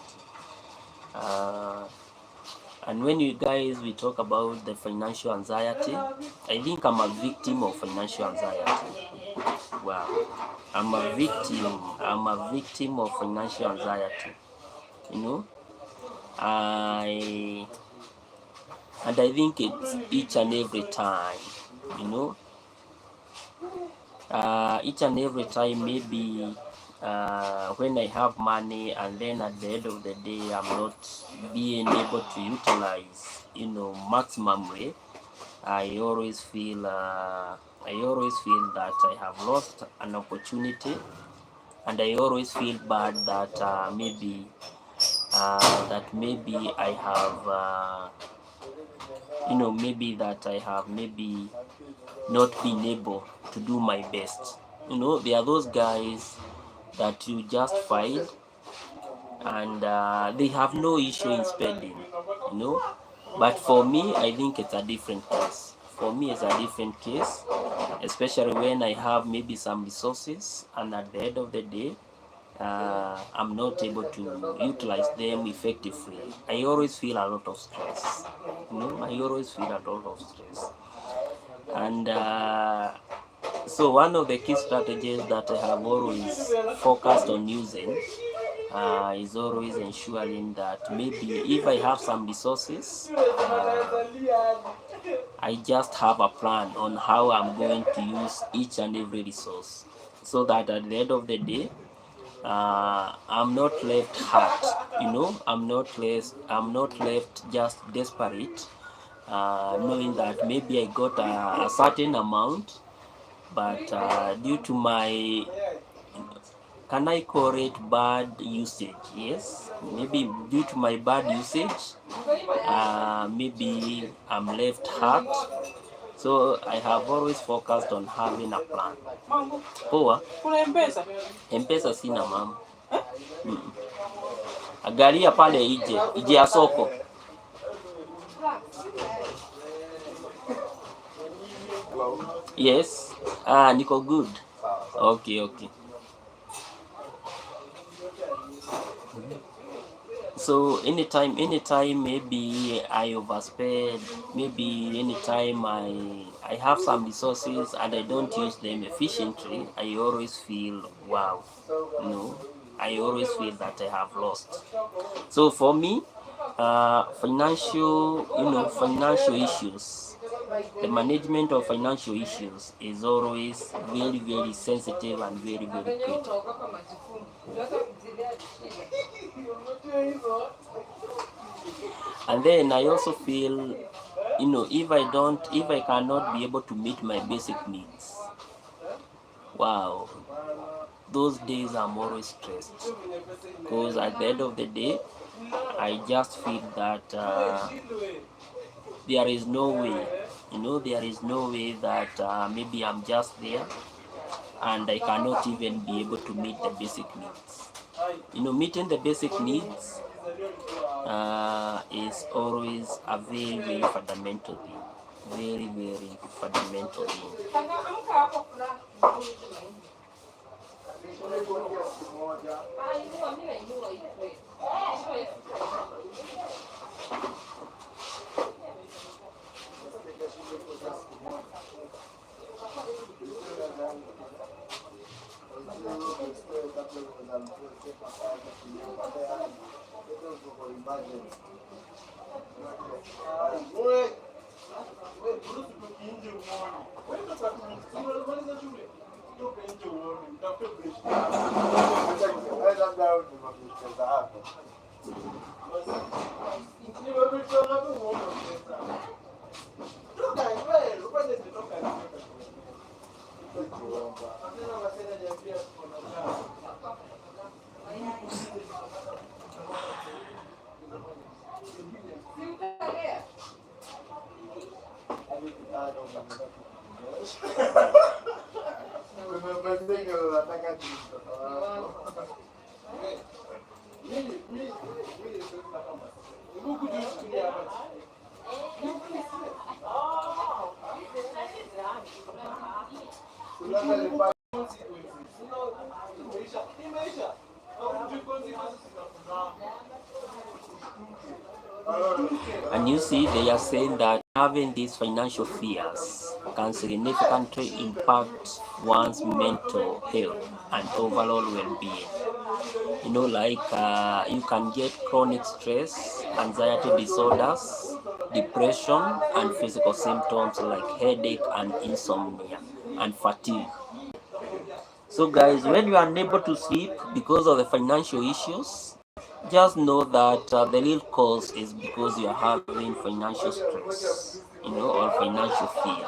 Speaker 1: And when you guys we talk about the financial anxiety, I think I'm a victim of financial anxiety. Wow, I'm a victim of financial anxiety. I think it's each and every time. Each and every time, maybe when I have money and then at the end of the day I'm not being able to utilize maximum way, I always feel that I have lost an opportunity, and I always feel bad that maybe I have maybe not been able to do my best. There are those guys that you just find and they have no issue in spending, but for me I think it's a different case. For me it's a different case, especially when I have maybe some resources and at the end of the day I'm not able to utilize them effectively. I always feel a lot of stress. And so one of the key strategies that I have always focused on using is always ensuring that maybe if I have some resources, I just have a plan on how I'm going to use each and every resource, so that at the end of the day, I'm not left hurt. I'm not left just desperate, knowing that maybe I got a certain amount, but due to my, can I call it bad usage? Yes, maybe due to my bad usage, maybe I'm left hurt. So I have always focused on having a plan. Poa, kuna mpesa? Mpesa sina mama. Angalia pale ije ya soko.
Speaker 2: Hello.
Speaker 1: Yes. Niko good. Okay. So anytime maybe I overspend, maybe anytime I have some resources and I don't use them efficiently, I always feel wow. I always feel that I have lost. So for me, financial issues, the management of financial issues is always very sensitive and very critical. And then I also feel, if I cannot be able to meet my basic needs, wow, those days I'm always stressed, because at the end of the day I just feel that there is no way, there is no way that maybe I'm just there and I cannot even be able to meet the basic needs. Meeting the basic needs is always a very, very fundamental thing. Very, very fundamental thing. And you see, they are saying that having these financial fears can significantly impact one's mental health and overall well-being. Like you can get chronic stress, anxiety disorders, depression, and physical symptoms like headache and insomnia and fatigue. So guys, when you are unable to sleep because of the financial issues, just know that the real cause is because you are having financial stress, or financial fear.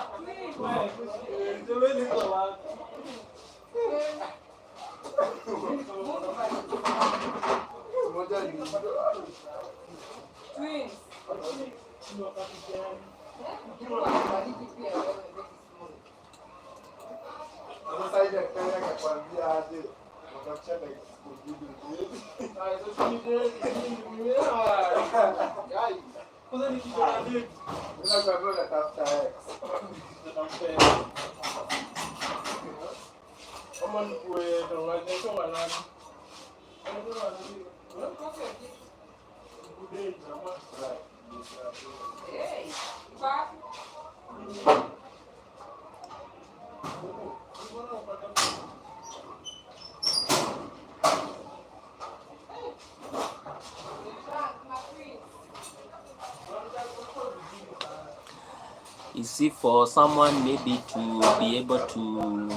Speaker 1: You see, for someone maybe to be able to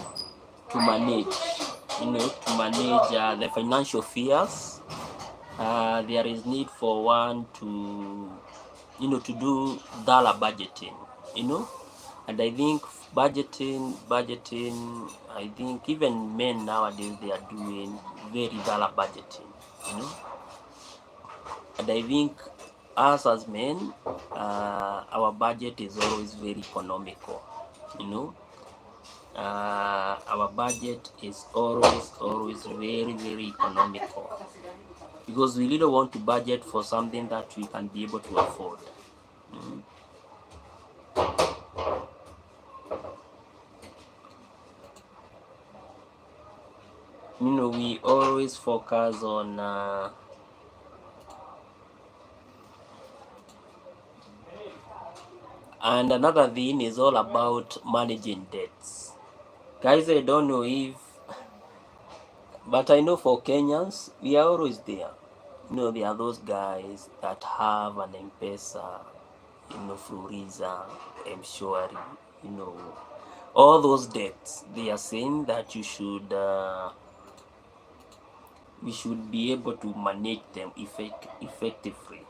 Speaker 1: manage, to manage the financial fears, there is need for one to, to do dollar budgeting, and I think budgeting, I think even men nowadays, they are doing very dollar budgeting, and I think us as men, our budget is always very economical, our budget is always very, very economical, because we really want to budget for something that we can be able to afford. We always focus on and another thing is all about managing debts. Guys, I don't know if, but I know for Kenyans, we are always there. There are those guys that have an M-Pesa, Floriza, M-Shwari, all those debts. They are saying that we should be able to manage them effectively.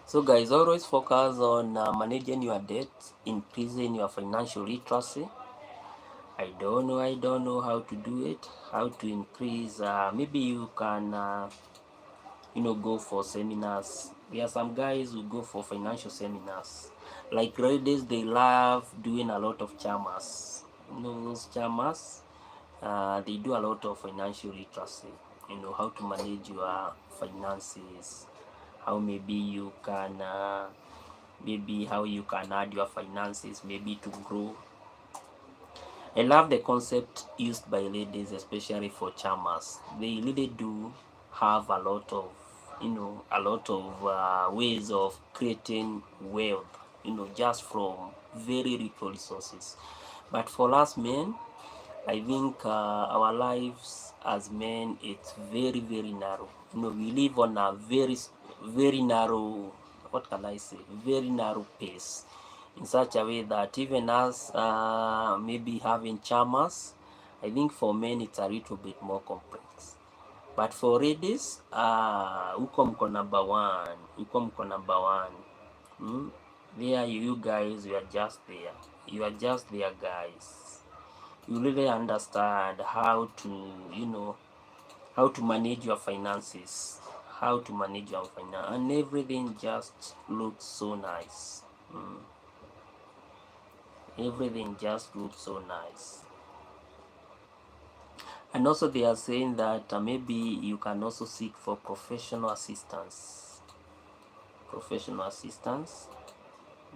Speaker 1: So guys, always focus on managing your debt, increasing your financial literacy. I don't know how to do it, how to increase. Maybe you can, go for seminars. There are some guys who go for financial seminars. Like ladies, they love doing a lot of chamas. Those chamas, they do a lot of financial literacy. How to manage your finances, how maybe you can, maybe how you can add your finances, maybe to grow. I love the concept used by ladies, especially for chamas. They really do have a lot of, ways of creating wealth, just from very little resources. But for us men, I think our lives as men, it's very, very narrow. We live on a very narrow, what can I say, very narrow pace, in such a way that even as maybe having chamas, I think for men it's a little bit more complex. But for ladies, huko mko number one. There you guys, you are just there. You are just there, guys. You really understand how to, how to manage your finances, and everything just looks so nice. Everything just looks so nice. And also they are saying that maybe you can also seek for professional assistance.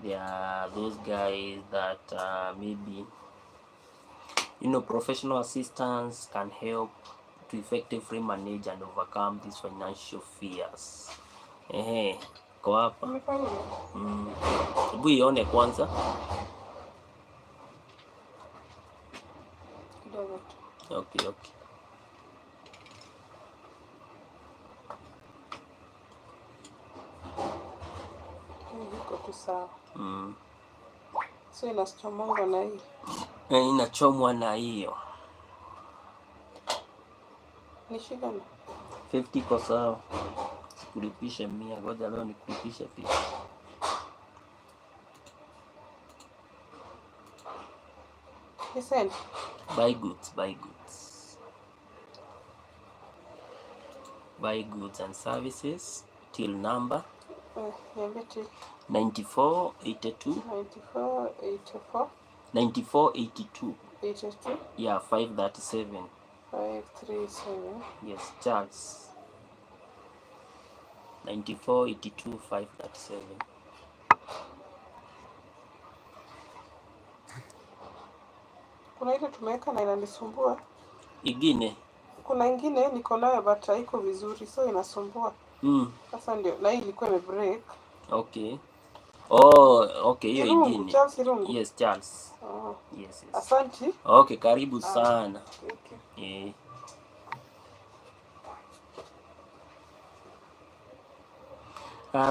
Speaker 1: There are those guys that maybe, professional assistance can help to effectively manage and overcome these financial fears. Ko hapa. Hebu ione kwanza. Okay.
Speaker 2: Iko tu sawa. So inachomwa na hii.
Speaker 1: Inachomwa na hiyo.
Speaker 2: Ni shida na
Speaker 1: 50 kwa sawa. Sikulipisha 100, ngoja leo nikulipisha 50.
Speaker 2: Listen.
Speaker 1: Buy goods and services till number 9482 yeah, 537. Yes, Charles. 9482 537.
Speaker 2: Kuna ile tumeweka na inanisumbua.
Speaker 1: Ingine?
Speaker 2: Kuna ingine niko nayo but haiko vizuri, so inasumbua. Sasa ndio na hii ilikuwa imebreak.
Speaker 1: Okay. Oh, okay, hiyo ingine.
Speaker 2: Charles.
Speaker 1: Yes, Charles.
Speaker 2: Oh.
Speaker 1: Yes.
Speaker 2: Asante.
Speaker 1: Okay, karibu sana. Okay.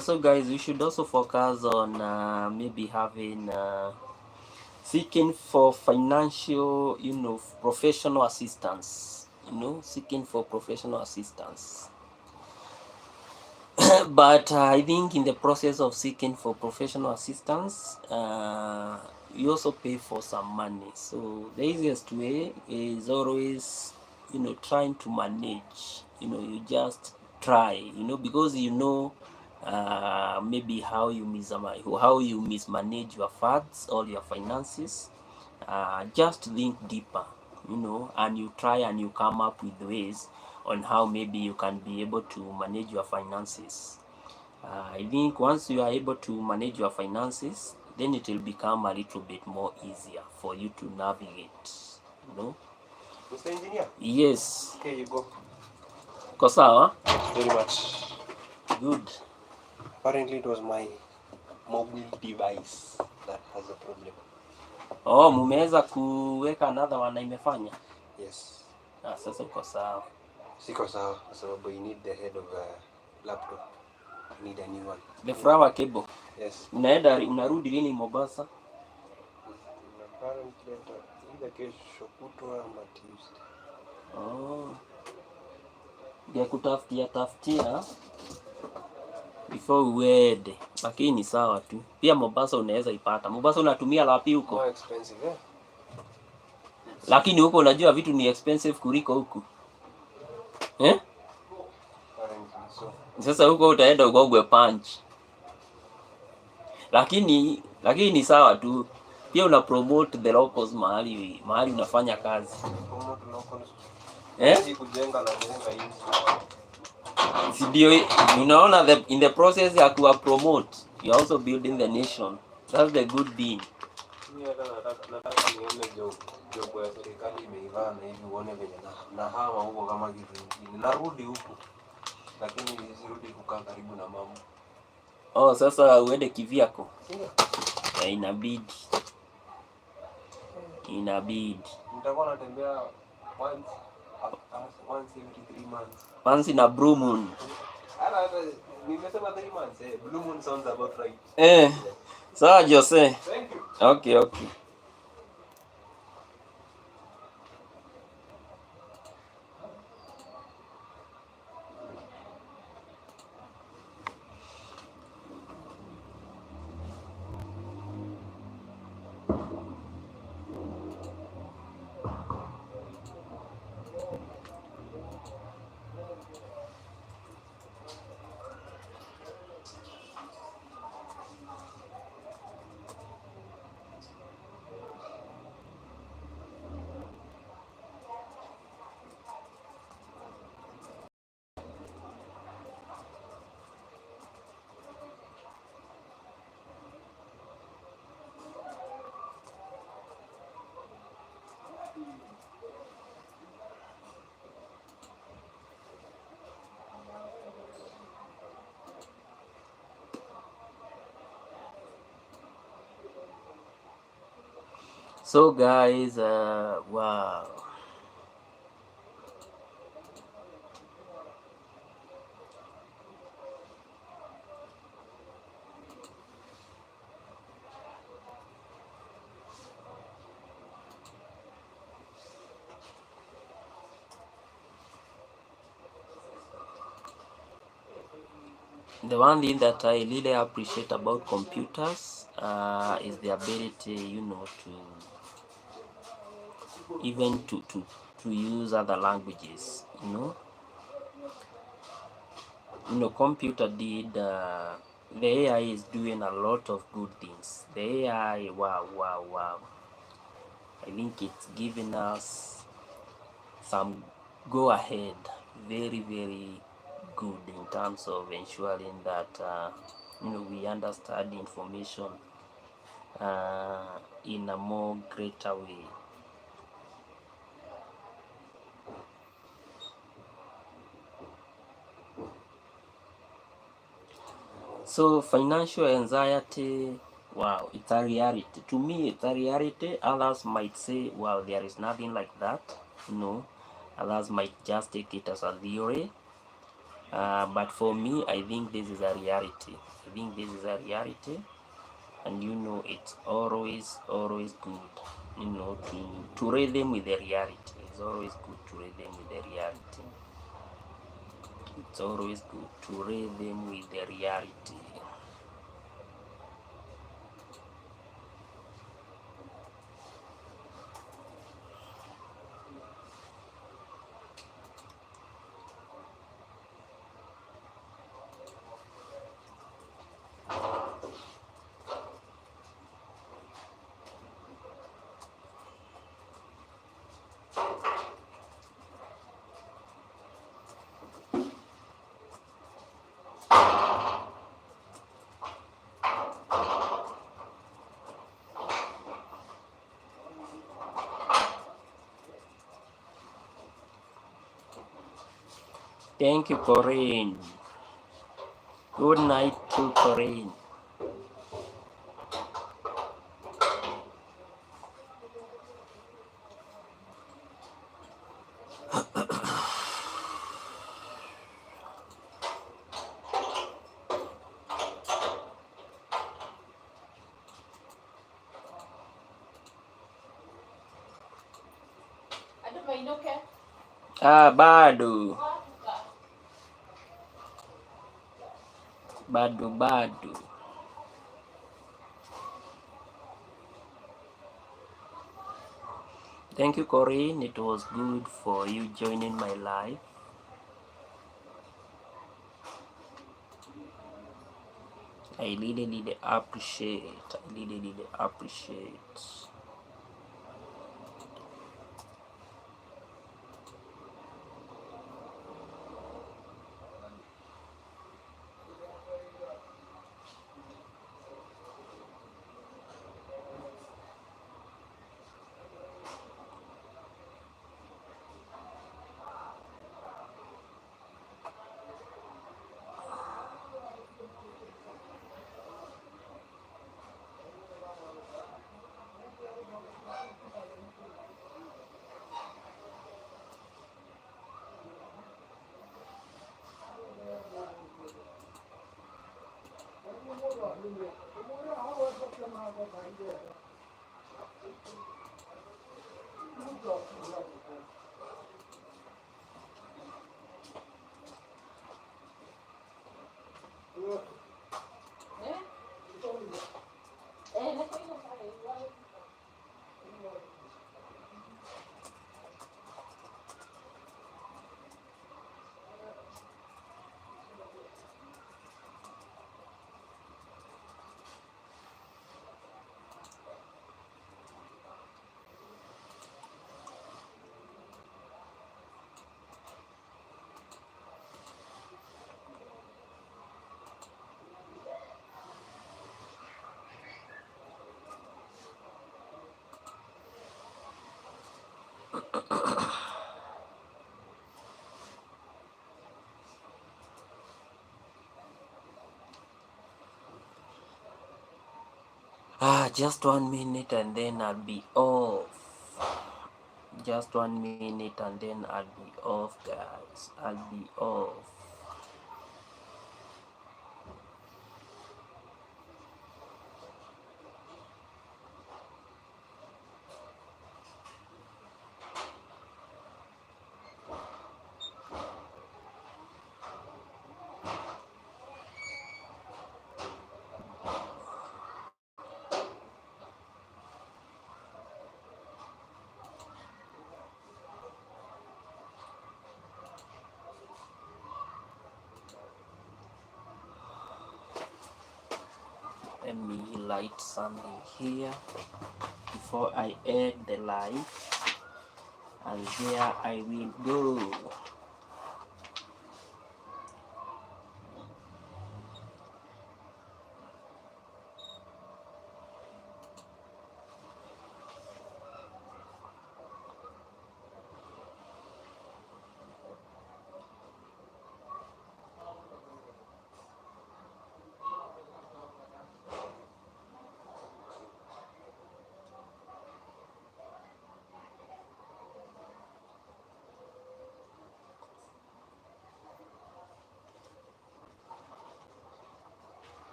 Speaker 1: So guys, we should also focus on maybe having seeking for financial, professional assistance. But I think in the process of seeking for professional assistance, you also pay for some money. So the easiest way is always, trying to manage. You just try, because maybe how you mismanage your funds or your finances. Just think deeper, and you try and you come up with ways on how maybe you can be able to manage your finances. I think once you are able to manage your finances, then it will become a little bit more easier for you to navigate,
Speaker 2: Mr. Engineer?
Speaker 1: Yes.
Speaker 2: Here you go.
Speaker 1: Ko sawa?
Speaker 2: Very much.
Speaker 1: Good.
Speaker 2: Apparently it was my mobile device that has a problem.
Speaker 1: Oh, mumeweza kuweka another one na imefanya?
Speaker 2: Yes.
Speaker 1: Sasa uko sawa.
Speaker 2: Siko sawa kwa sababu you need the head of a laptop. You need a new one.
Speaker 1: The flower cable?
Speaker 2: Yes.
Speaker 1: Unarudi lini Mombasa?
Speaker 2: Apparently either kesho kutwa ama Tuesday.
Speaker 1: Oh. Ya kutafutia before uende, lakini ni sawa tu. Pia Mombasa unaweza ipata. Mombasa unatumia lapi huko.
Speaker 2: More expensive, eh?
Speaker 1: Lakini huko unajua vitu ni expensive kuliko huku. Eh? Sasa huko utaenda ugogwe punch. Lakini ni sawa tu. Pia una promote the locals mahali unafanya kazi.
Speaker 2: Promote locals.
Speaker 1: Si
Speaker 2: kujenga na kujenga hizi.
Speaker 1: Ndio unaona in the process ya kuwa promote, you are also building the nation. That's the good thing.
Speaker 2: Mimi hata nataka nione job ya serikali imeivana hivi uone venye na hawa huko kama kitu kingine. Narudi huko. Lakini sirudi kukaa karibu na mama.
Speaker 1: Sasa uende kivyako. Inabidi.
Speaker 2: Nitakuwa natembea once every 3 months.
Speaker 1: Once in a blue moon.
Speaker 2: Nimesema 3 months. Blue moon sounds about right.
Speaker 1: Sawa Jose.
Speaker 2: Thank you.
Speaker 1: Okay. So guys, wow. The one thing that I really appreciate about computers is the ability, to even to use other languages. Computer did the AI is doing a lot of good things. The AI, wow. I think it's giving us some go ahead, very, very good in terms of ensuring that we understand information in a more greater way. So financial anxiety, wow, it's a reality. To me, it's a reality. Others might say, well, there is nothing like that. Others might just take it as a theory. But for me, I think this is a reality. And it's always good, to read them with the reality. It's always good to read them with the reality. Thank you, Corinne. Good night to Corinne. Badu badu. Thank you, Corinne. It was good for you joining my live. I really appreciate. I really appreciate. Just 1 minute and then I'll be off. Just 1 minute and then I'll be off, guys. I'll be off. Let me light something here before I end the live, and here I will go.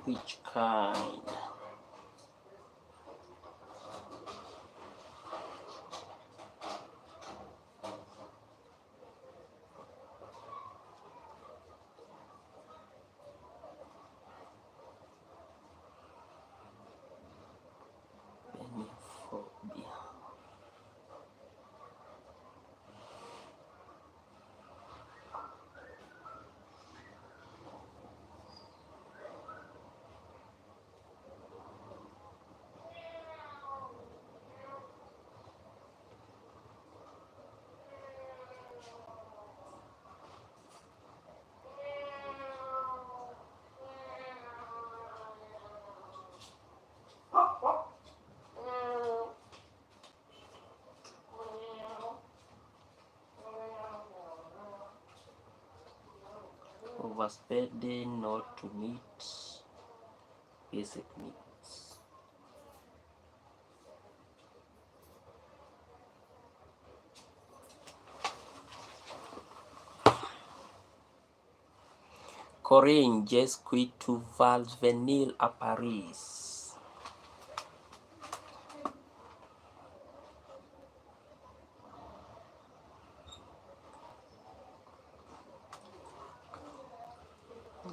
Speaker 1: Which kind? Phobia. Overspending not to meet basic needs. Corinne just quit to Valsvenil à Paris.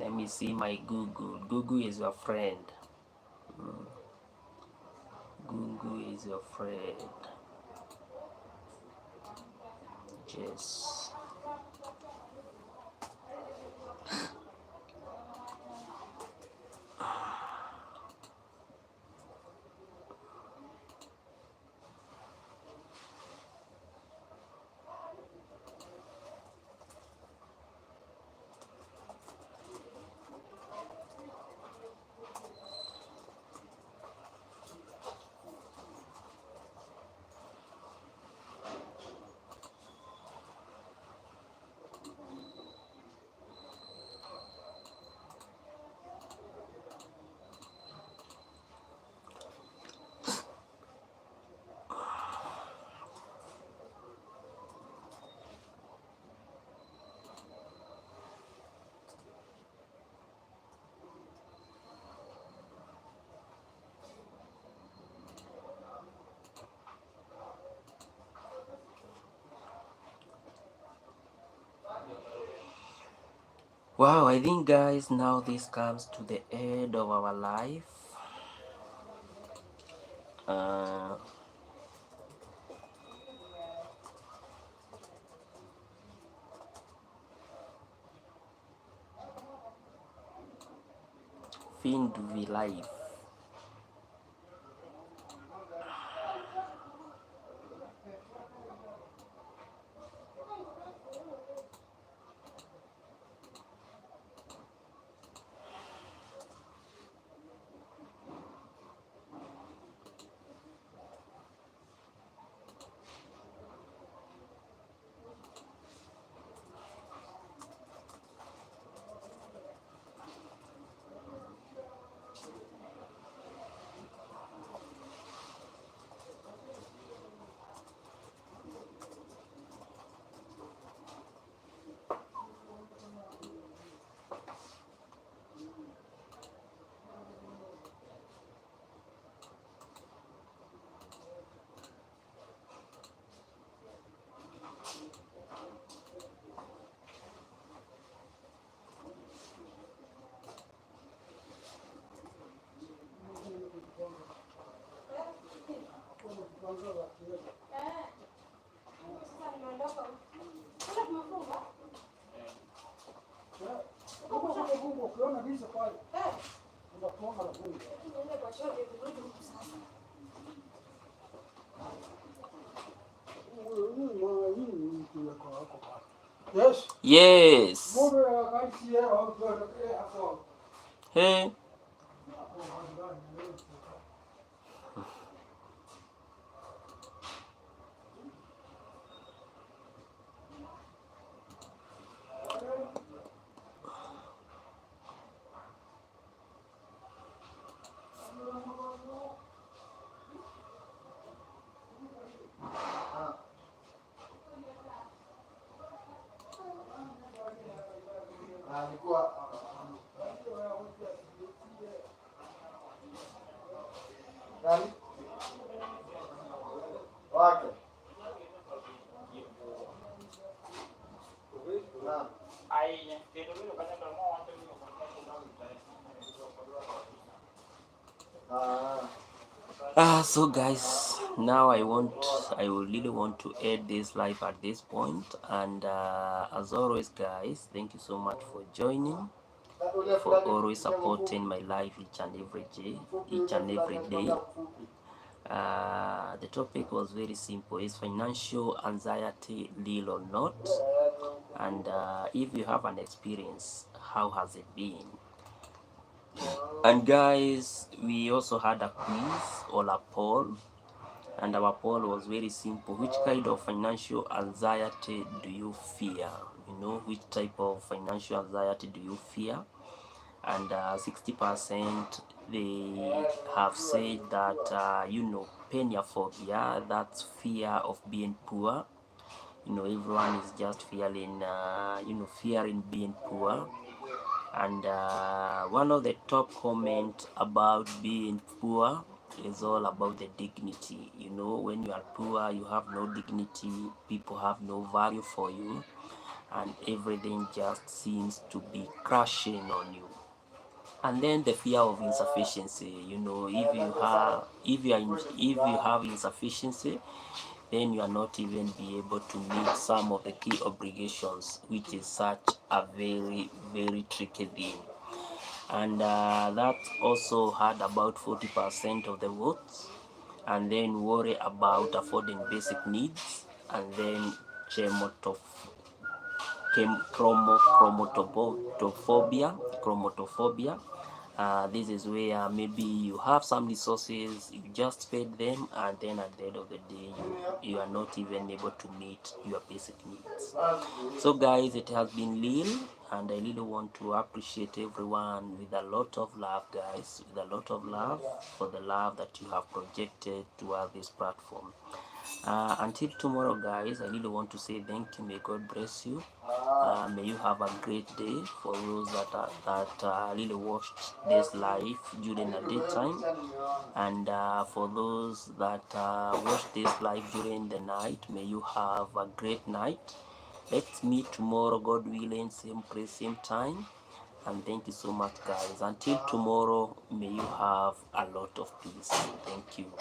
Speaker 1: Let me see my Google. Google is your friend. Google is your friend. Yes. Wow, I think guys, now this comes to the end of our life. Fin to be life. Yes. Hey. So guys, now I really want to end this live at this point, and as always guys, thank you so much for joining, for always supporting my life each and every day. The topic was very simple: is financial anxiety real or not? And if you have an experience, how has it been? And guys, we also had a quiz or a poll, and our poll was very simple: which kind of financial anxiety do you fear? You know, which type of financial anxiety do you fear? And 60% they have said that peniophobia, that's fear of being poor. You know, everyone is just fearing fearing being poor. And one of the top comments about being poor is all about the dignity. You know, when you are poor, you have no dignity, people have no value for you. and everything just seems to be crashing on you. And then the fear of insufficiency. You know, if you have insufficiency, then you are not even be able to meet some of the key obligations, which is such a very tricky thing. And that also had about 40% of the votes. And then worry about affording basic needs, and then chromatophobia. This is where maybe you have some resources, you just paid them, and then at the end of the day, you are not even able to meet your basic needs. So guys, it has been Lil, and I really want to appreciate everyone with a lot of love, guys, with a lot of love for the love that you have projected towards this platform. Until tomorrow, guys, I really want to say thank you. May God bless you. May you have a great day. For those that really watched this live during the daytime, and for those that watched this live during the night, may you have a great night. Let's meet tomorrow, God willing, same place, same time. And thank you so much, guys. Until tomorrow, may you have a lot of peace. Thank you.